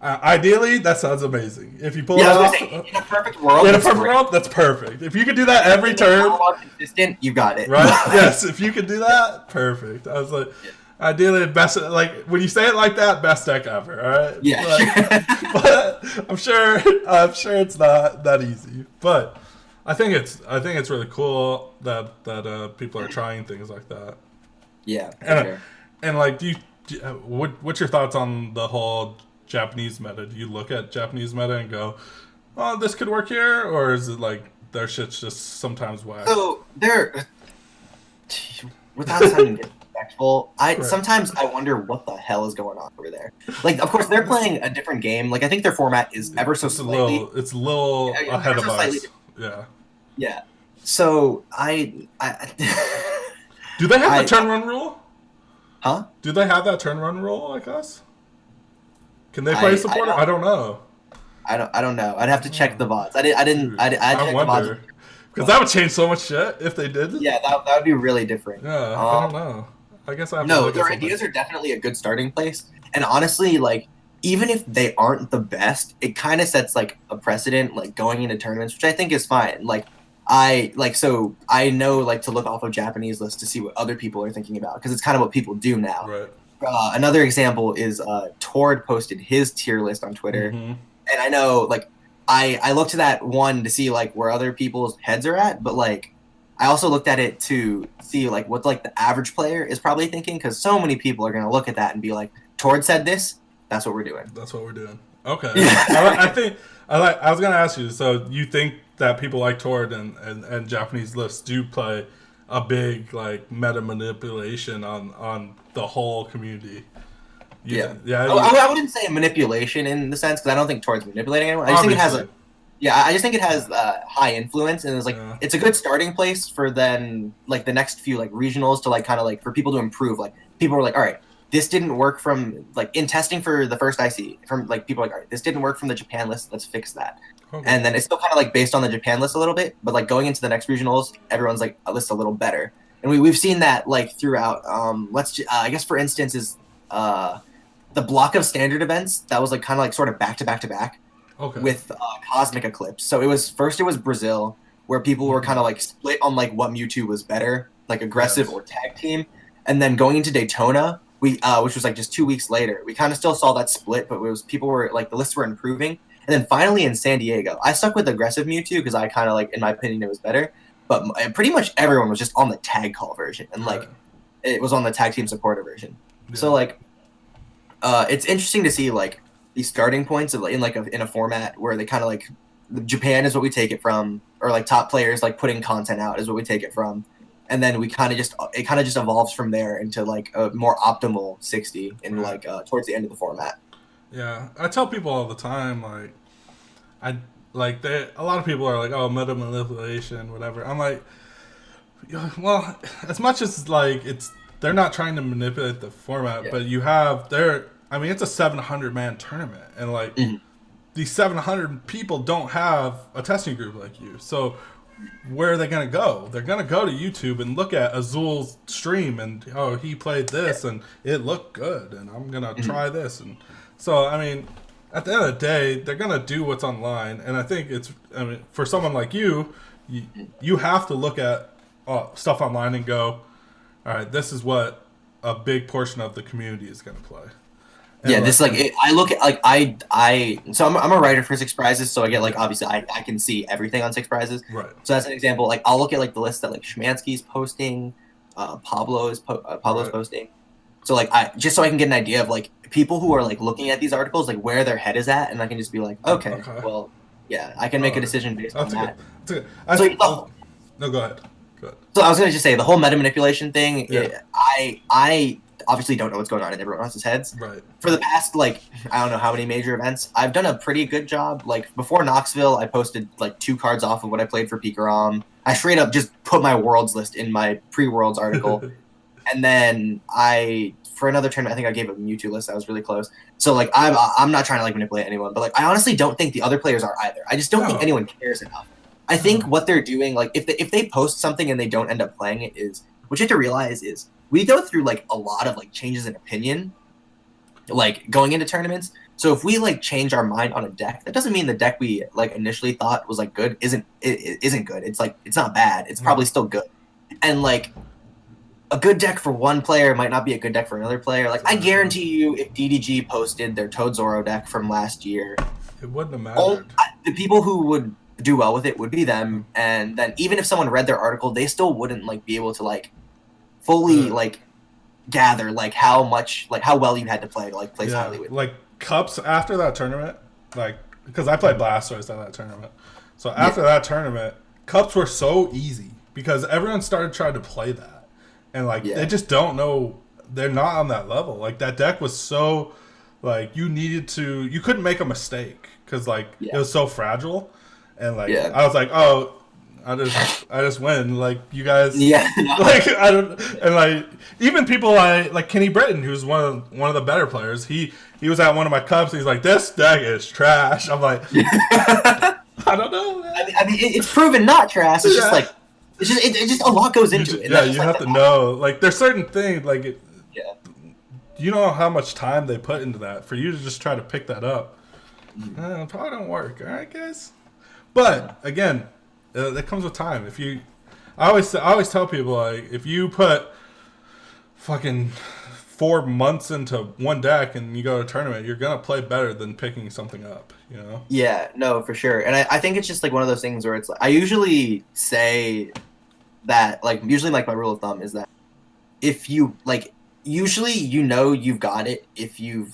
ideally, that sounds amazing. If you pull it off, in a perfect world, that's perfect. If you could do that every turn, consistent, you got it. Right? Yes. If you could do that, perfect. I was like, Ideally, best, like when you say it like that, best deck ever. All right. Yeah. But I'm sure it's not that easy. But I think it's really cool that people are trying things like that. Yeah. For And sure. and like, what's your thoughts on the whole Japanese meta? Do you look at Japanese meta and go, "Oh, this could work here," or is it like their shit's just sometimes whack? So they're without sounding disrespectful, Right. sometimes I wonder what the hell is going on over there. Like, of course, they're playing a different game. Like, I think their format is ever so slightly. It's a little Yeah, ahead ever of so slightly us. Yeah. Yeah. So Do they have I- the turn run rule? huh? Do they have that turn run rule like us? Can they play supporter? I don't know. I don't know. I'd have to check the VODs. I checked the VODs. wonder. Because that would change so much shit if they did. Yeah, that would be really different. Yeah, I don't know. I guess I have to No, look at their something. ideas are definitely a good starting place. And honestly, like, even if they aren't the best, it kind of sets like a precedent, like going into tournaments, which I think is fine. Like, I know like to look off of Japanese lists to see what other people are thinking about, because it's kind of what people do now. Right. Another example is Tord posted his tier list on Twitter, Mhm. and I know like I looked to that one to see like where other people's heads are at, but like I also looked at it to see like what like the average player is probably thinking, because so many people are gonna look at that and be like, Tord said this, that's what we're doing. That's what we're doing. Okay. Yeah. I was gonna ask you. So you think that people like Tord and Japanese lists do play a big like meta manipulation on the whole community? Yeah. Yeah. I wouldn't say a manipulation in the sense, because I don't think Tord's manipulating anyone. I just think it has high influence, and it's like it's a good starting place for then like the next few like regionals to like kind of like for people to improve. Like people are like, all right, this didn't work from like in testing for the first IC from like people are like, all right, this didn't work from the Japan list, let's fix that. Okay. And then it's still kind of like based on the Japan list a little bit, but like going into the next regionals, everyone's like a list a little better, and we've seen that like throughout. I guess for instance is the block of standard events that was like kind of like sort of back to back to back. Okay. With Cosmic Eclipse. So it was Brazil, where people were kind of like split on like what Mewtwo was better, like aggressive or tag team. And then going into Daytona, we which was like just 2 weeks later, we kind of still saw that split, but it was people were like the lists were improving. And then finally in San Diego, I stuck with aggressive Mewtwo because I kind of like, in my opinion, it was better. But pretty much everyone was just on the tag call version, and like it was on the tag team supporter version. Yeah. So like, it's interesting to see like these starting points of in a format where they kind of like Japan is what we take it from, or like top players like putting content out is what we take it from, and then it kind of just evolves from there into like a more optimal 60 in like towards the end of the format. Yeah, I tell people all the time like a lot of people are like, oh, meta manipulation, whatever. I'm like, well, as much as like they're not trying to manipulate the format, but you have it's a 700-man tournament, and like these 700 people don't have a testing group like you. So where are they gonna go? They're gonna go to YouTube and look at Azul's stream, and he played this and it looked good, and I'm gonna try this. And so I mean, at the end of the day, they're gonna do what's online, and I think for someone like you have to look at stuff online and go, all right, this is what a big portion of the community is gonna play. And I look at like so I'm a writer for Six Prizes, so I get like obviously I can see everything on Six Prizes. Right. So that's an example. Like I'll look at like the list that like Schmansky's posting, Pablo's posting. So like just so I can get an idea of like people who are like looking at these articles, like where their head is at, and I can just be like, okay. Well, yeah, I can make a decision based on that. No, go ahead. So I was gonna just say the whole meta manipulation thing. Yeah. I obviously don't know what's going on in everyone else's heads. Right. For the past, like, I don't know how many major events, I've done a pretty good job. Like, before Knoxville, I posted, like, 2 cards off of what I played for Pikarom. I straight up just put my Worlds list in my pre-Worlds article. And then for another tournament, I think I gave a Mewtwo list that was really close. So, like, I'm not trying to, like, manipulate anyone. But, like, I honestly don't think the other players are either. I just don't think anyone cares enough. I think what they're doing, like, if they post something and they don't end up playing it is, what you have to realize is, we go through like a lot of like changes in opinion, like going into tournaments. So if we like change our mind on a deck, that doesn't mean the deck we like initially thought was like good isn't good. It's like it's not bad. It's probably still good. And like a good deck for one player might not be a good deck for another player. Like, I guarantee you, if DDG posted their Toad Zoro deck from last year, it wouldn't have mattered. The people who would do well with it would be them. And then even if someone read their article, they still wouldn't like be able to like fully like gather like how well you had to play to like place highly with. Like Cups after that tournament, like because I played Blastoise at that tournament. So after that tournament, Cups were so easy because everyone started trying to play that. And like they just don't know, they're not on that level. Like that deck was so like you couldn't make a mistake because like it was so fragile. And like I was like, oh, I just win. Like you guys, like I don't, and like even people like Kenny Britton, who's one of the better players. He was at one of my cups. And he's like, this deck is trash. I'm like, I don't know. Man. I mean, it's proven not trash. It's just like it's just a lot goes into it. Yeah, you have to know. Like there's certain things like you know how much time they put into that for you to just try to pick that up. It probably don't work. All right, guys. But again. That comes with time. I always tell people like if you put fucking 4 months into one deck and you go to a tournament, you're gonna play better than picking something up. You know? Yeah, no, for sure. And I think it's just like one of those things where it's like I usually say that like usually like my rule of thumb is that if you like usually you know you've got it if you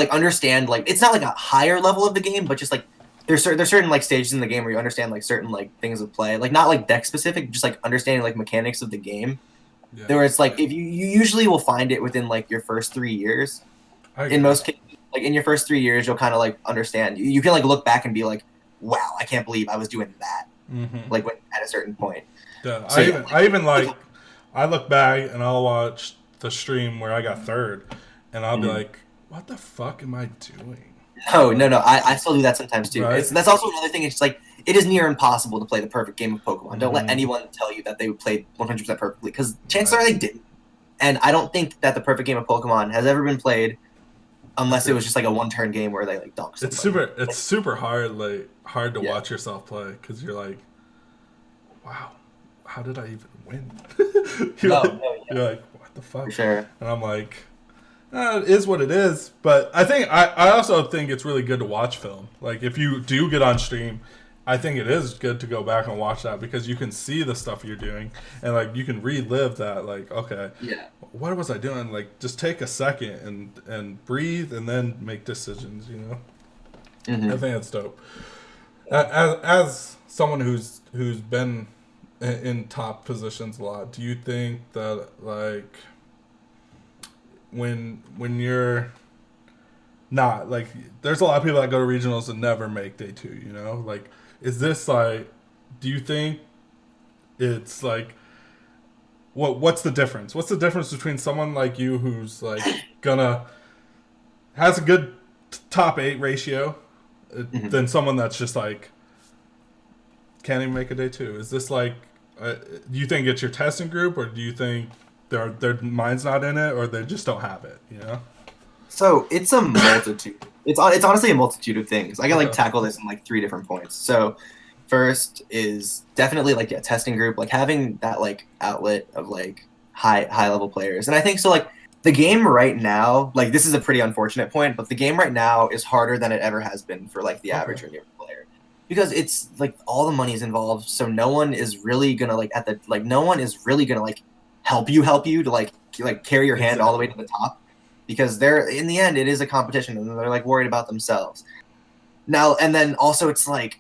understand like it's not like a higher level of the game, but just like there's certain like stages in the game where you understand like certain like things of play, like not like deck specific, just like understanding like mechanics of the game. Where it's like if you usually will find it within like your first 3 years. In most cases, like in your first 3 years, you'll kind of like understand. You can like look back and be like, wow, I can't believe I was doing that. Like at a certain point. Yeah, so, I look back and I'll watch the stream where I got third, and I'll be like, what the fuck am I doing? No. I still do that sometimes too. Right? That's also another thing. It's like it is near impossible to play the perfect game of Pokemon. Don't let anyone tell you that they played 100% perfectly, because chances are they didn't. And I don't think that the perfect game of Pokemon has ever been played, unless it was just like a one-turn game where they like donked somebody. It's super hard to watch yourself play because you're like, wow, how did I even win? You're like, what the fuck? For sure. And I'm like. It is what it is, but I also think it's really good to watch film. Like if you do get on stream, I think it is good to go back and watch that because you can see the stuff you're doing and like you can relive that. Like okay, what was I doing? Like just take a second and breathe and then make decisions. You know, I think it's dope. As someone who's been in top positions a lot, do you think that like when you're not like there's a lot of people that go to regionals and never make day 2, you know, like is this like do you think it's like what's the difference between someone like you who's like has a good top 8 ratio than someone that's just like can't even make a day 2? Is this like do you think it's your testing group, or do you think their mind's not in it, or they just don't have it, you know? So it's a multitude. It's honestly a multitude of things. I can like tackle this in like 3 different points. So first is definitely like testing group, like having that like outlet of like high level players. And I think so like the game right now, like this is a pretty unfortunate point, but the game right now is harder than it ever has been for like the average or near player. Because it's like all the money is involved, so no one is really gonna like help you to like carry your hand all the way to the top, because they're in the end it is a competition and they're like worried about themselves now. And then also it's like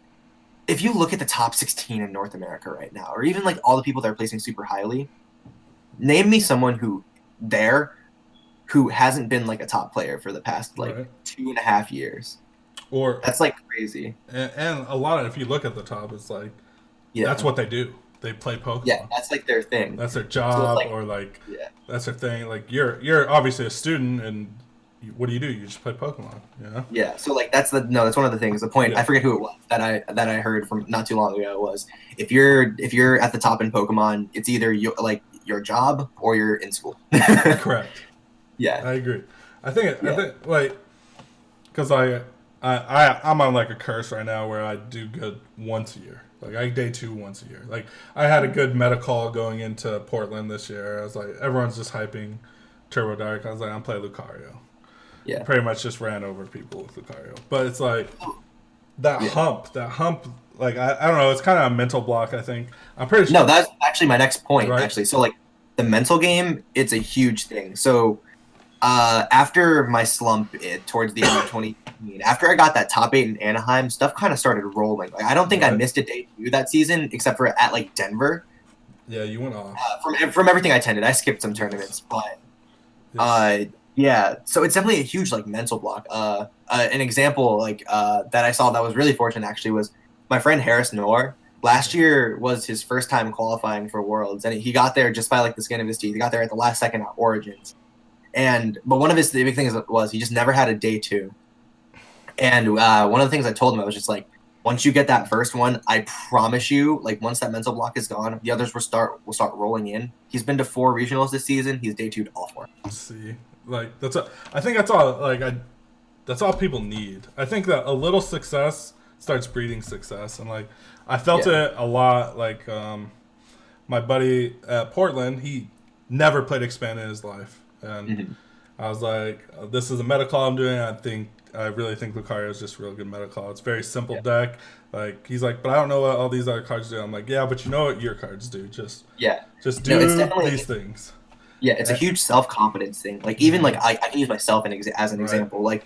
if you look at the top 16 in North America right now, or even like all the people that are placing super highly, name me someone who hasn't been like a top player for the past like 2.5 years. Or that's like crazy. And a lot of, if you look at the top, it's like that's what they do. They play Pokemon. Yeah, that's like their thing. That's their job, so or like that's their thing. Like you're obviously a student, and what do? You just play Pokemon, you know? Yeah. So like that's one of the things. The point I forget who it was that I heard from not too long ago was if you're at the top in Pokemon, it's either your job or you're in school. Correct. Yeah, I agree. I think like because I I'm on like a curse right now where I do good once a year. Like I day 2 once a year. Like I had a good meta call going into Portland this year. I was like, everyone's just hyping Turbo Dark. I was like, I'm playing Lucario. Yeah. Pretty much just ran over people with Lucario. But it's like that hump. Like I don't know. It's kind of a mental block. I think I'm pretty sure. No, that's actually my next point. Right? Actually, so like the mental game, it's a huge thing. So after my slump towards the end of 2018, after I got that top 8 in Anaheim, stuff kind of started rolling. Like I don't think I missed a day 2 that season, except for at like Denver. Yeah, you went off. From everything I attended, I skipped some tournaments, but yeah. So it's definitely a huge like mental block. An example like that I saw that was really fortunate actually was my friend Harris Noor. Last year was his first time qualifying for Worlds, and he got there just by like the skin of his teeth. He got there at the last second at Origins. But one of the big things was he just never had a day 2. And one of the things I told him, I was just like, once you get that first one, I promise you, like once that mental block is gone, the others will start rolling in. He's been to 4 regionals this season. He's day 2'd all 4. See, like I think that's all. Like that's all people need. I think that a little success starts breeding success, and like I felt it a lot. Like my buddy at Portland, he never played Expanded in his life. And I was like, this is a meta call I'm doing. I really think Lucario is just a real good meta call. It's a very simple deck. Like he's like, but I don't know what all these other cards do. I'm like, yeah, but you know what your cards do. Just do these things. Yeah, it's a huge self-confidence thing. Like even like I can use myself as an example. Like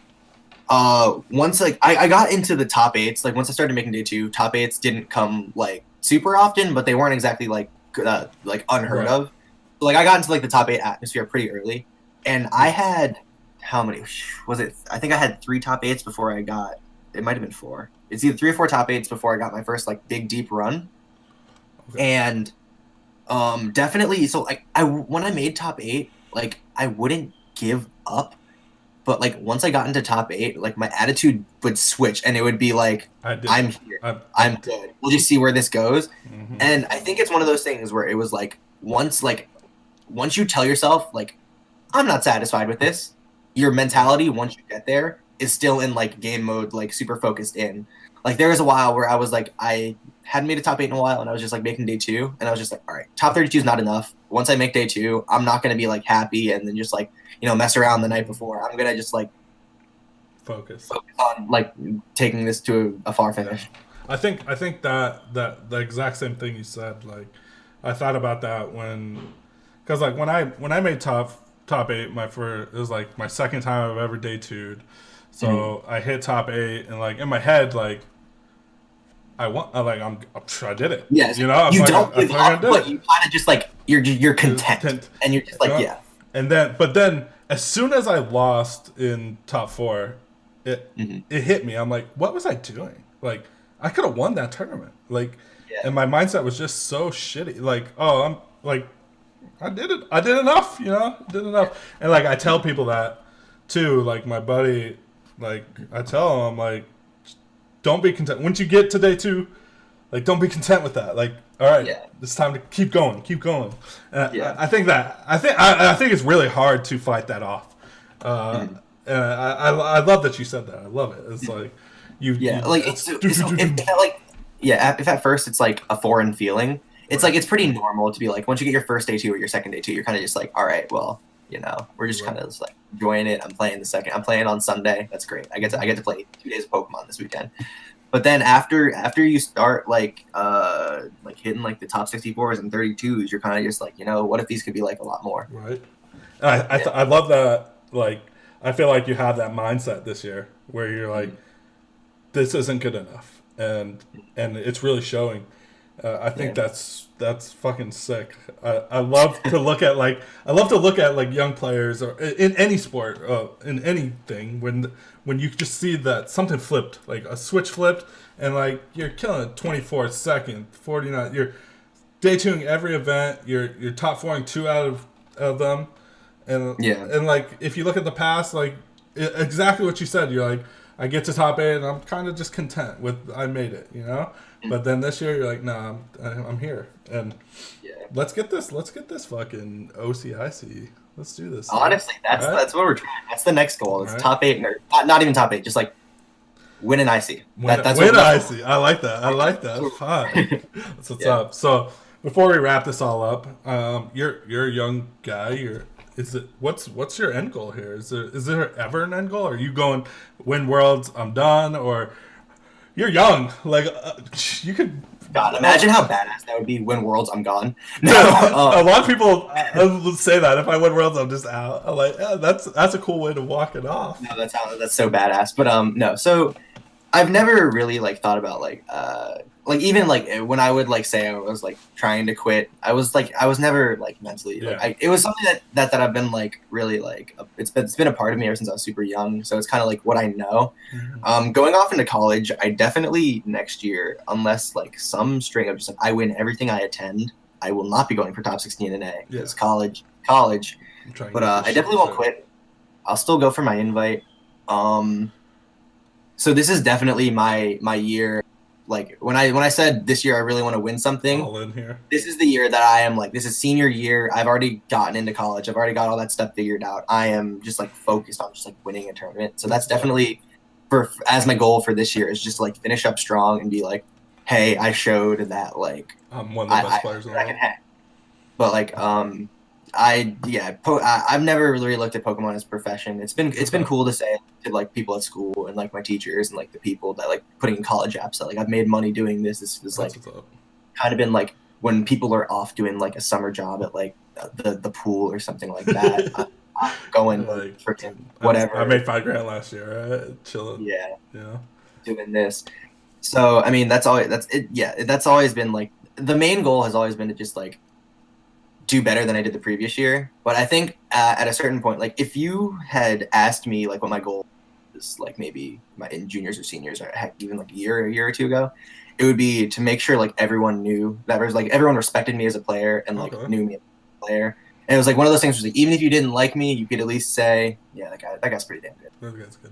once like I got into the top 8s, like once I started making day 2, top 8s didn't come like super often, but they weren't exactly like unheard of. Like I got into like the top 8 atmosphere pretty early, and I had how many was it? I think I had 3 top 8s before I got. It might have been 4. It's either 3 or 4 top 8s before I got my first like big deep run, and definitely. So like when I made top 8, like I wouldn't give up, but like once I got into top 8, like my attitude would switch, and it would be like I'm here, I'm good. We'll just see where this goes, and I think it's one of those things where it was like once you tell yourself, like, I'm not satisfied with this, your mentality, once you get there, is still in, like, game mode, like, super focused in. Like, there was a while where I was, like, I hadn't made a top 8 in a while, and I was just, like, making day 2, and I was just, like, all right, top 32 is not enough. Once I make day 2, I'm not going to be, like, happy and then just, like, you know, mess around the night before. I'm going to just, like, focus on, like, taking this to a far finish. I think that the exact same thing you said, like, I thought about that because like when I made top 8, it was like my second time I've ever day 2'd. So I hit top 8, and like in my head, like I did it. Yes, you know, you don't give up, but you kind of just like you're content, and you're just like And then as soon as I lost in top 4, it hit me. I'm like, what was I doing? Like I could have won that tournament. Like. And my mindset was just so shitty. Like, oh, I'm like, I did it. I did enough, you know? Did enough. And like, I tell people that too. Like, my buddy, like, I tell him, like, don't be content. Once you get to day 2, like, don't be content with that. Like, all right, it's time to keep going. I think it's really hard to fight that off. And I love that you said that. I love it. It's like, if at first it's like a foreign feeling, it's like it's pretty normal to be like once you get your first day 2 or your second day 2, you're kind of just like, all right, well, you know, we're just kind of just like enjoying it. I'm playing I'm playing on Sunday. That's great. I get to play 2 days of Pokemon this weekend. But then after you start like hitting like the top 64s and 32s, you're kind of just like, you know, what if these could be like a lot more? Right. I love that. Like I feel like you have that mindset this year where you're like, this isn't good enough. And it's really showing. I think that's fucking sick. I love to look at like young players or in any sport, in anything when you just see that something flipped, like a switch flipped, and like you're killing it 24 second, 49. You're day 2ing every event. You're top 4ing 2 out of them, and like if you look at the past, like exactly what you said, you're like. I get to top 8 and I'm kind of just content with I made it, you know. But then this year you're like, nah, I'm here, and let's get this fucking OCIC. Let's do this. Honestly, that's what we're trying. That's the next goal. It's top 8 or not even top 8, just like win and icy. That's win what icy. I like that. I like that. Fine. That's what's up. So before we wrap this all up, you're a young guy. What's your end goal here? Is there ever an end goal? Are you going win worlds? I'm done, or you're young? Like you could. God, imagine how badass that would be. Win worlds, I'm gone. No, a lot of people will say that if I win worlds, I'm just out. I'm like, yeah, that's a cool way to walk it off. No, that's so badass. But no. So I've never really like thought about like even like when I would like say I was like trying to quit, I was never like mentally like it was something that I've been like really like it's been a part of me ever since I was super young. So it's kind of like what I know. Going off into college, I definitely next year, unless like some string of just like I win everything I attend, I will not be going for top 16 in A because college. But I definitely won't quit. I'll still go for my invite. So this is definitely my year. Like when I said this year I really want to win something, all in here. This is the year that I am like, this is senior year. I've already gotten into college. I've already got all that stuff figured out. I am just like focused on just like winning a tournament. So that's definitely as my goal for this year is just like finish up strong and be like, hey, I showed that like I'm one of the best players in the world. I can hang. But like I've never really looked at Pokemon as a profession. It's been cool to say to like people at school and like my teachers and like the people that like putting in college apps that like I've made money doing this. This is like kind of been like when people are off doing like a summer job at like the pool or something like that. I'm going like freaking whatever. I made $5,000 last year, right? Chilling. Yeah. Doing this. So I mean that's always been like the main goal has always been to just like do better than I did the previous year. But I think at a certain point, like if you had asked me like what my goal is, like maybe in juniors or seniors or heck even like a year or two ago, it would be to make sure like everyone knew that was like everyone respected me as a player and like knew me as a player. And it was like one of those things where like even if you didn't like me, you could at least say, yeah, that guy's pretty damn good. That guy's good.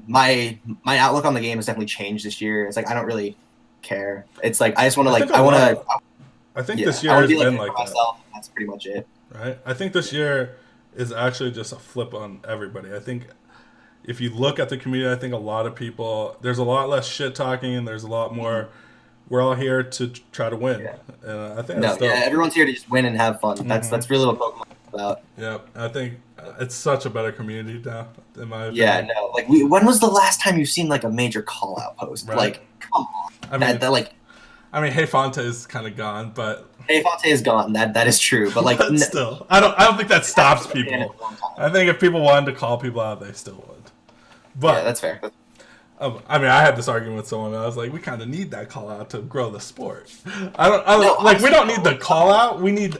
My outlook on the game has definitely changed this year. It's like I don't really care. It's like I just want to like I think this year has been like myself. That's pretty much it. Right? I think this year is actually just a flip on everybody. I think if you look at the community, I think a lot of people, there's a lot less shit talking and there's a lot more, we're all here to try to win. Yeah. And I think that's dope. Everyone's here to just win and have fun. That's really what Pokemon is about. Yeah, I think it's such a better community now, in my opinion. Yeah, no. Like, when was the last time you've seen, like, a major call-out post? Right. Like, come on. I mean, Hey Fonte is kind of gone, but Hey Fonte is gone. That is true, but like still, I don't think that stops people. I think if people wanted to call people out, they still would. But yeah, that's fair. I mean, I had this argument with someone. I was like, we kind of need that call out to grow the sport. We don't need the call out. We need.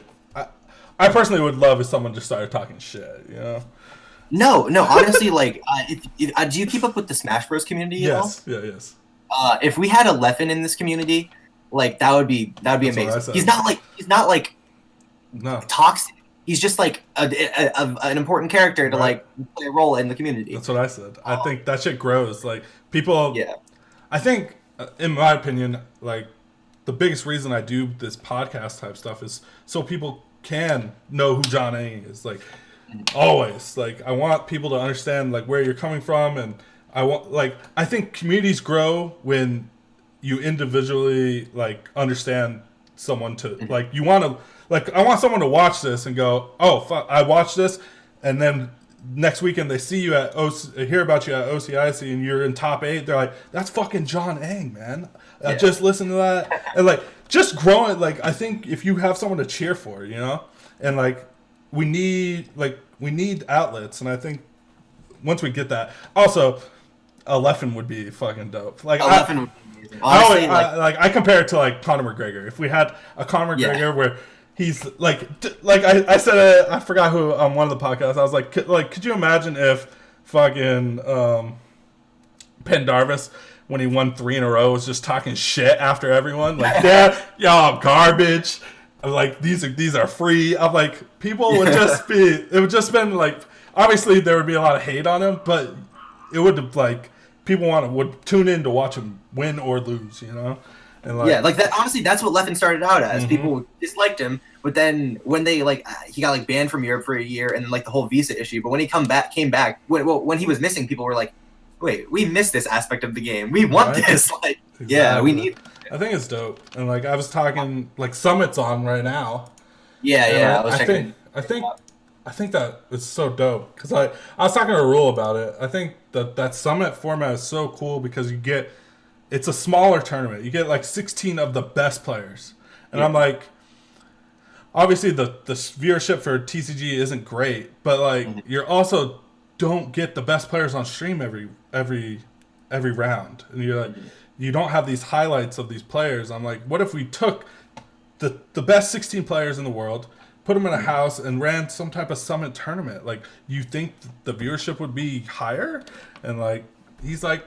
I personally would love if someone just started talking shit. You know. No. Honestly, like, do you keep up with the Smash Bros community at all? Yes. If we had a Leffen in this community, like that would be amazing. He's not like toxic. He's just like an important character to like play a role in the community. That's what I said. I think that shit grows. Like people. Yeah. I think, in my opinion, like the biggest reason I do this podcast type stuff is so people can know who Jon Eng is. Like always, like I want people to understand like where you're coming from, and I think communities grow when you individually like understand someone to like you want to like I want someone to watch this and go, oh fuck, I watched this, and then next weekend they see you hear about you at OCIC and you're in top 8. They're like, that's fucking Jon Eng, man. Just listen to that and like just growing. Like I think if you have someone to cheer for, you know, and like we need outlets, and I think once we get that, also a Leffen would be fucking dope. Like Leffen would be amazing. Honestly, I compare it to like Conor McGregor. If we had a Conor McGregor where he's like I said, I forgot who on one of the podcasts. I was like, could you imagine if fucking Pendarvis, when he won 3 in a row, was just talking shit after everyone? Like, yeah, y'all garbage. I'm like, these are free. I'm like, people would just be. It would just been like, obviously there would be a lot of hate on him, but it would have like people would tune in to watch him win or lose, you know. And like that. Honestly, that's what Leffen started out as. Mm-hmm. People disliked him, but then when they like he got like banned from Europe for a year, and like the whole visa issue. But when he came back, when he was missing, people were like, wait, we missed this aspect of the game. We want this. Like, exactly. Yeah, we need. I think it's dope. And like I was talking, like Summit's on right now. Yeah. I think that it's so dope because I was talking to Rule about it. I think that Summit format is so cool because it's a smaller tournament. You get like 16 of the best players, and I'm like, obviously the viewership for TCG isn't great, but like you're also don't get the best players on stream every round, and you're like you don't have these highlights of these players. I'm like, what if we took the best 16 players in the world, put them in a house, and ran some type of Summit tournament? Like, you think the viewership would be higher? And like, he's like,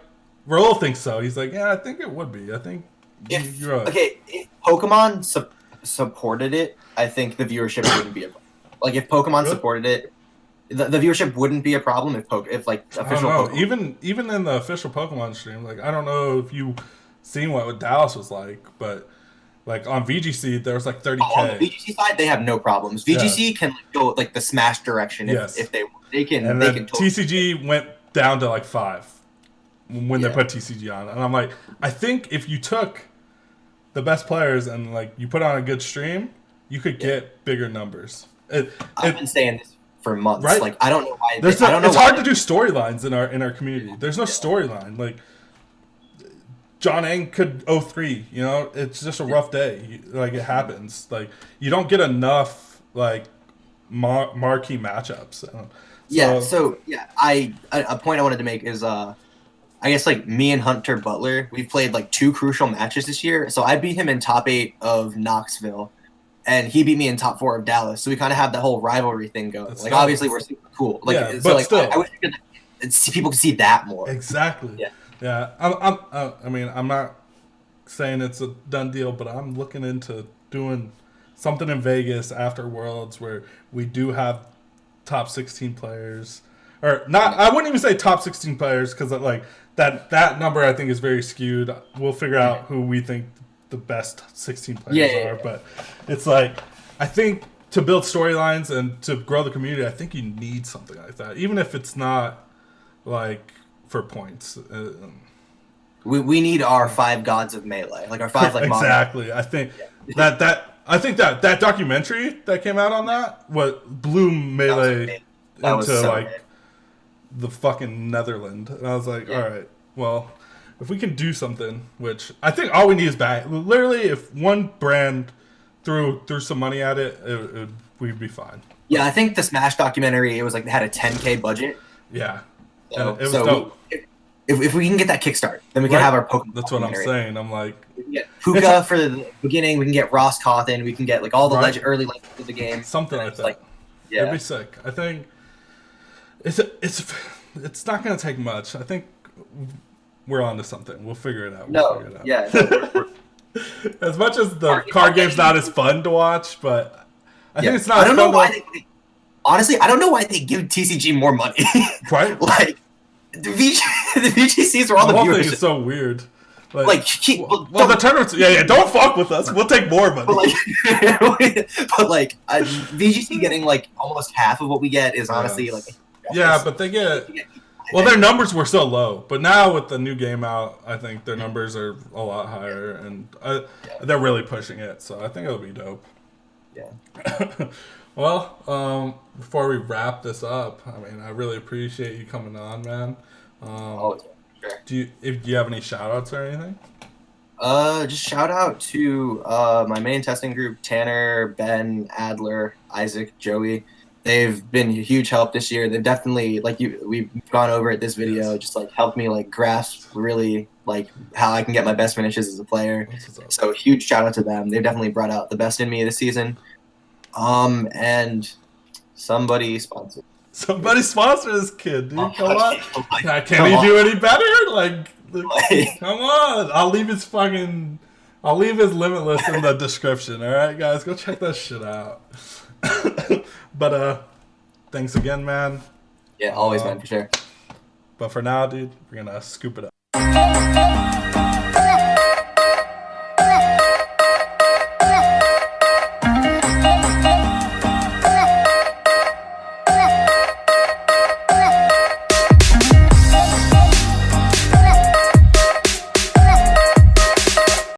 Raul thinks so. He's like, yeah, I think it would be. I think you're right. Okay, if Pokemon supported it, I think the viewership wouldn't be a problem. Like, if Pokemon supported it, the viewership wouldn't be a problem if like official. I don't know. Even in the official Pokemon stream, like I don't know if you seen what Dallas was like, but like on VGC there was like 30K. On the VGC side, they have no problems. VGC can go like the Smash direction if they can. And they then can totally TCG went down to like 5 when they put TCG on, and I'm like, I think if you took the best players and like you put on a good stream, you could get bigger numbers. I've been saying this for months. Right? Like I don't know why. It's hard to do storylines in our community. There's no storyline. Like Jon Eng could 0-3. You know, it's just a rough day. Like it happens. Like you don't get enough like marquee matchups. A point I wanted to make is I guess like me and Hunter Butler, we've played like 2 crucial matches this year. So I beat him in top 8 of Knoxville, and he beat me in top 4 of Dallas. So we kind of have the whole rivalry thing going. Like obviously we're super cool. Like yeah, so but like still. I wish people could see that more. Exactly. Yeah. I mean, I'm not saying it's a done deal, but I'm looking into doing something in Vegas after Worlds where we do have top 16 players. Or not, I wouldn't even say top 16 players because like that number I think is very skewed. We'll figure out who we think the best 16 players are, but it's like I think to build storylines and to grow the community, I think you need something like that, even if it's not like for points. We need our 5 gods of melee, like our 5 like exactly. I think that documentary that came out on that what blew melee into like the fucking Netherlands, and I was like, all right, well, if we can do something, which I think all we need is back. Literally, if one brand threw some money at it, we'd be fine. Yeah, I think the Smash documentary, it was like they had a $10K budget. Yeah, and it was dope. If we can get that kickstart, then we can have our Pokemon. That's what I'm saying. I'm like, we can get Puka for the beginning. We can get Ross Cawthon. We can get like all the early legends of the game. Something like that. Like, it'd be sick. I think it's not gonna take much. I think we're on to something. We'll figure it out. As much as the card game's not as fun to watch, but I think it's not. I don't know why. Honestly, I don't know why they give TCG more money. Right? Like the VGCs are all the whole viewers. thing is so weird. Well, the tournaments. Yeah. Don't fuck with us. We'll take more money. But VGC getting like almost half of what we get is honestly like. Yeah, but they get. Well, their numbers were so low, but now with the new game out, I think their numbers are a lot higher, and they're really pushing it. So I think it'll be dope. Yeah. Well, before we wrap this up, I mean, I really appreciate you coming on, man. Sure. Do you have any shout outs or anything? Just shout out to my main testing group, Tanner, Ben, Adler, Isaac, Joey. They've been a huge help this year. They've definitely, we've gone over it this video, just helped me grasp really how I can get my best finishes as a player. So huge shout out to them. They've definitely brought out the best in me this season. And somebody sponsor. Somebody sponsor this kid, dude. Come on. Can he do any better? Come on. I'll leave his Limitless in the description. All right, guys, go check that shit out. But thanks again, man. Yeah, always, man, for sure. But for now, dude, we're gonna scoop it up.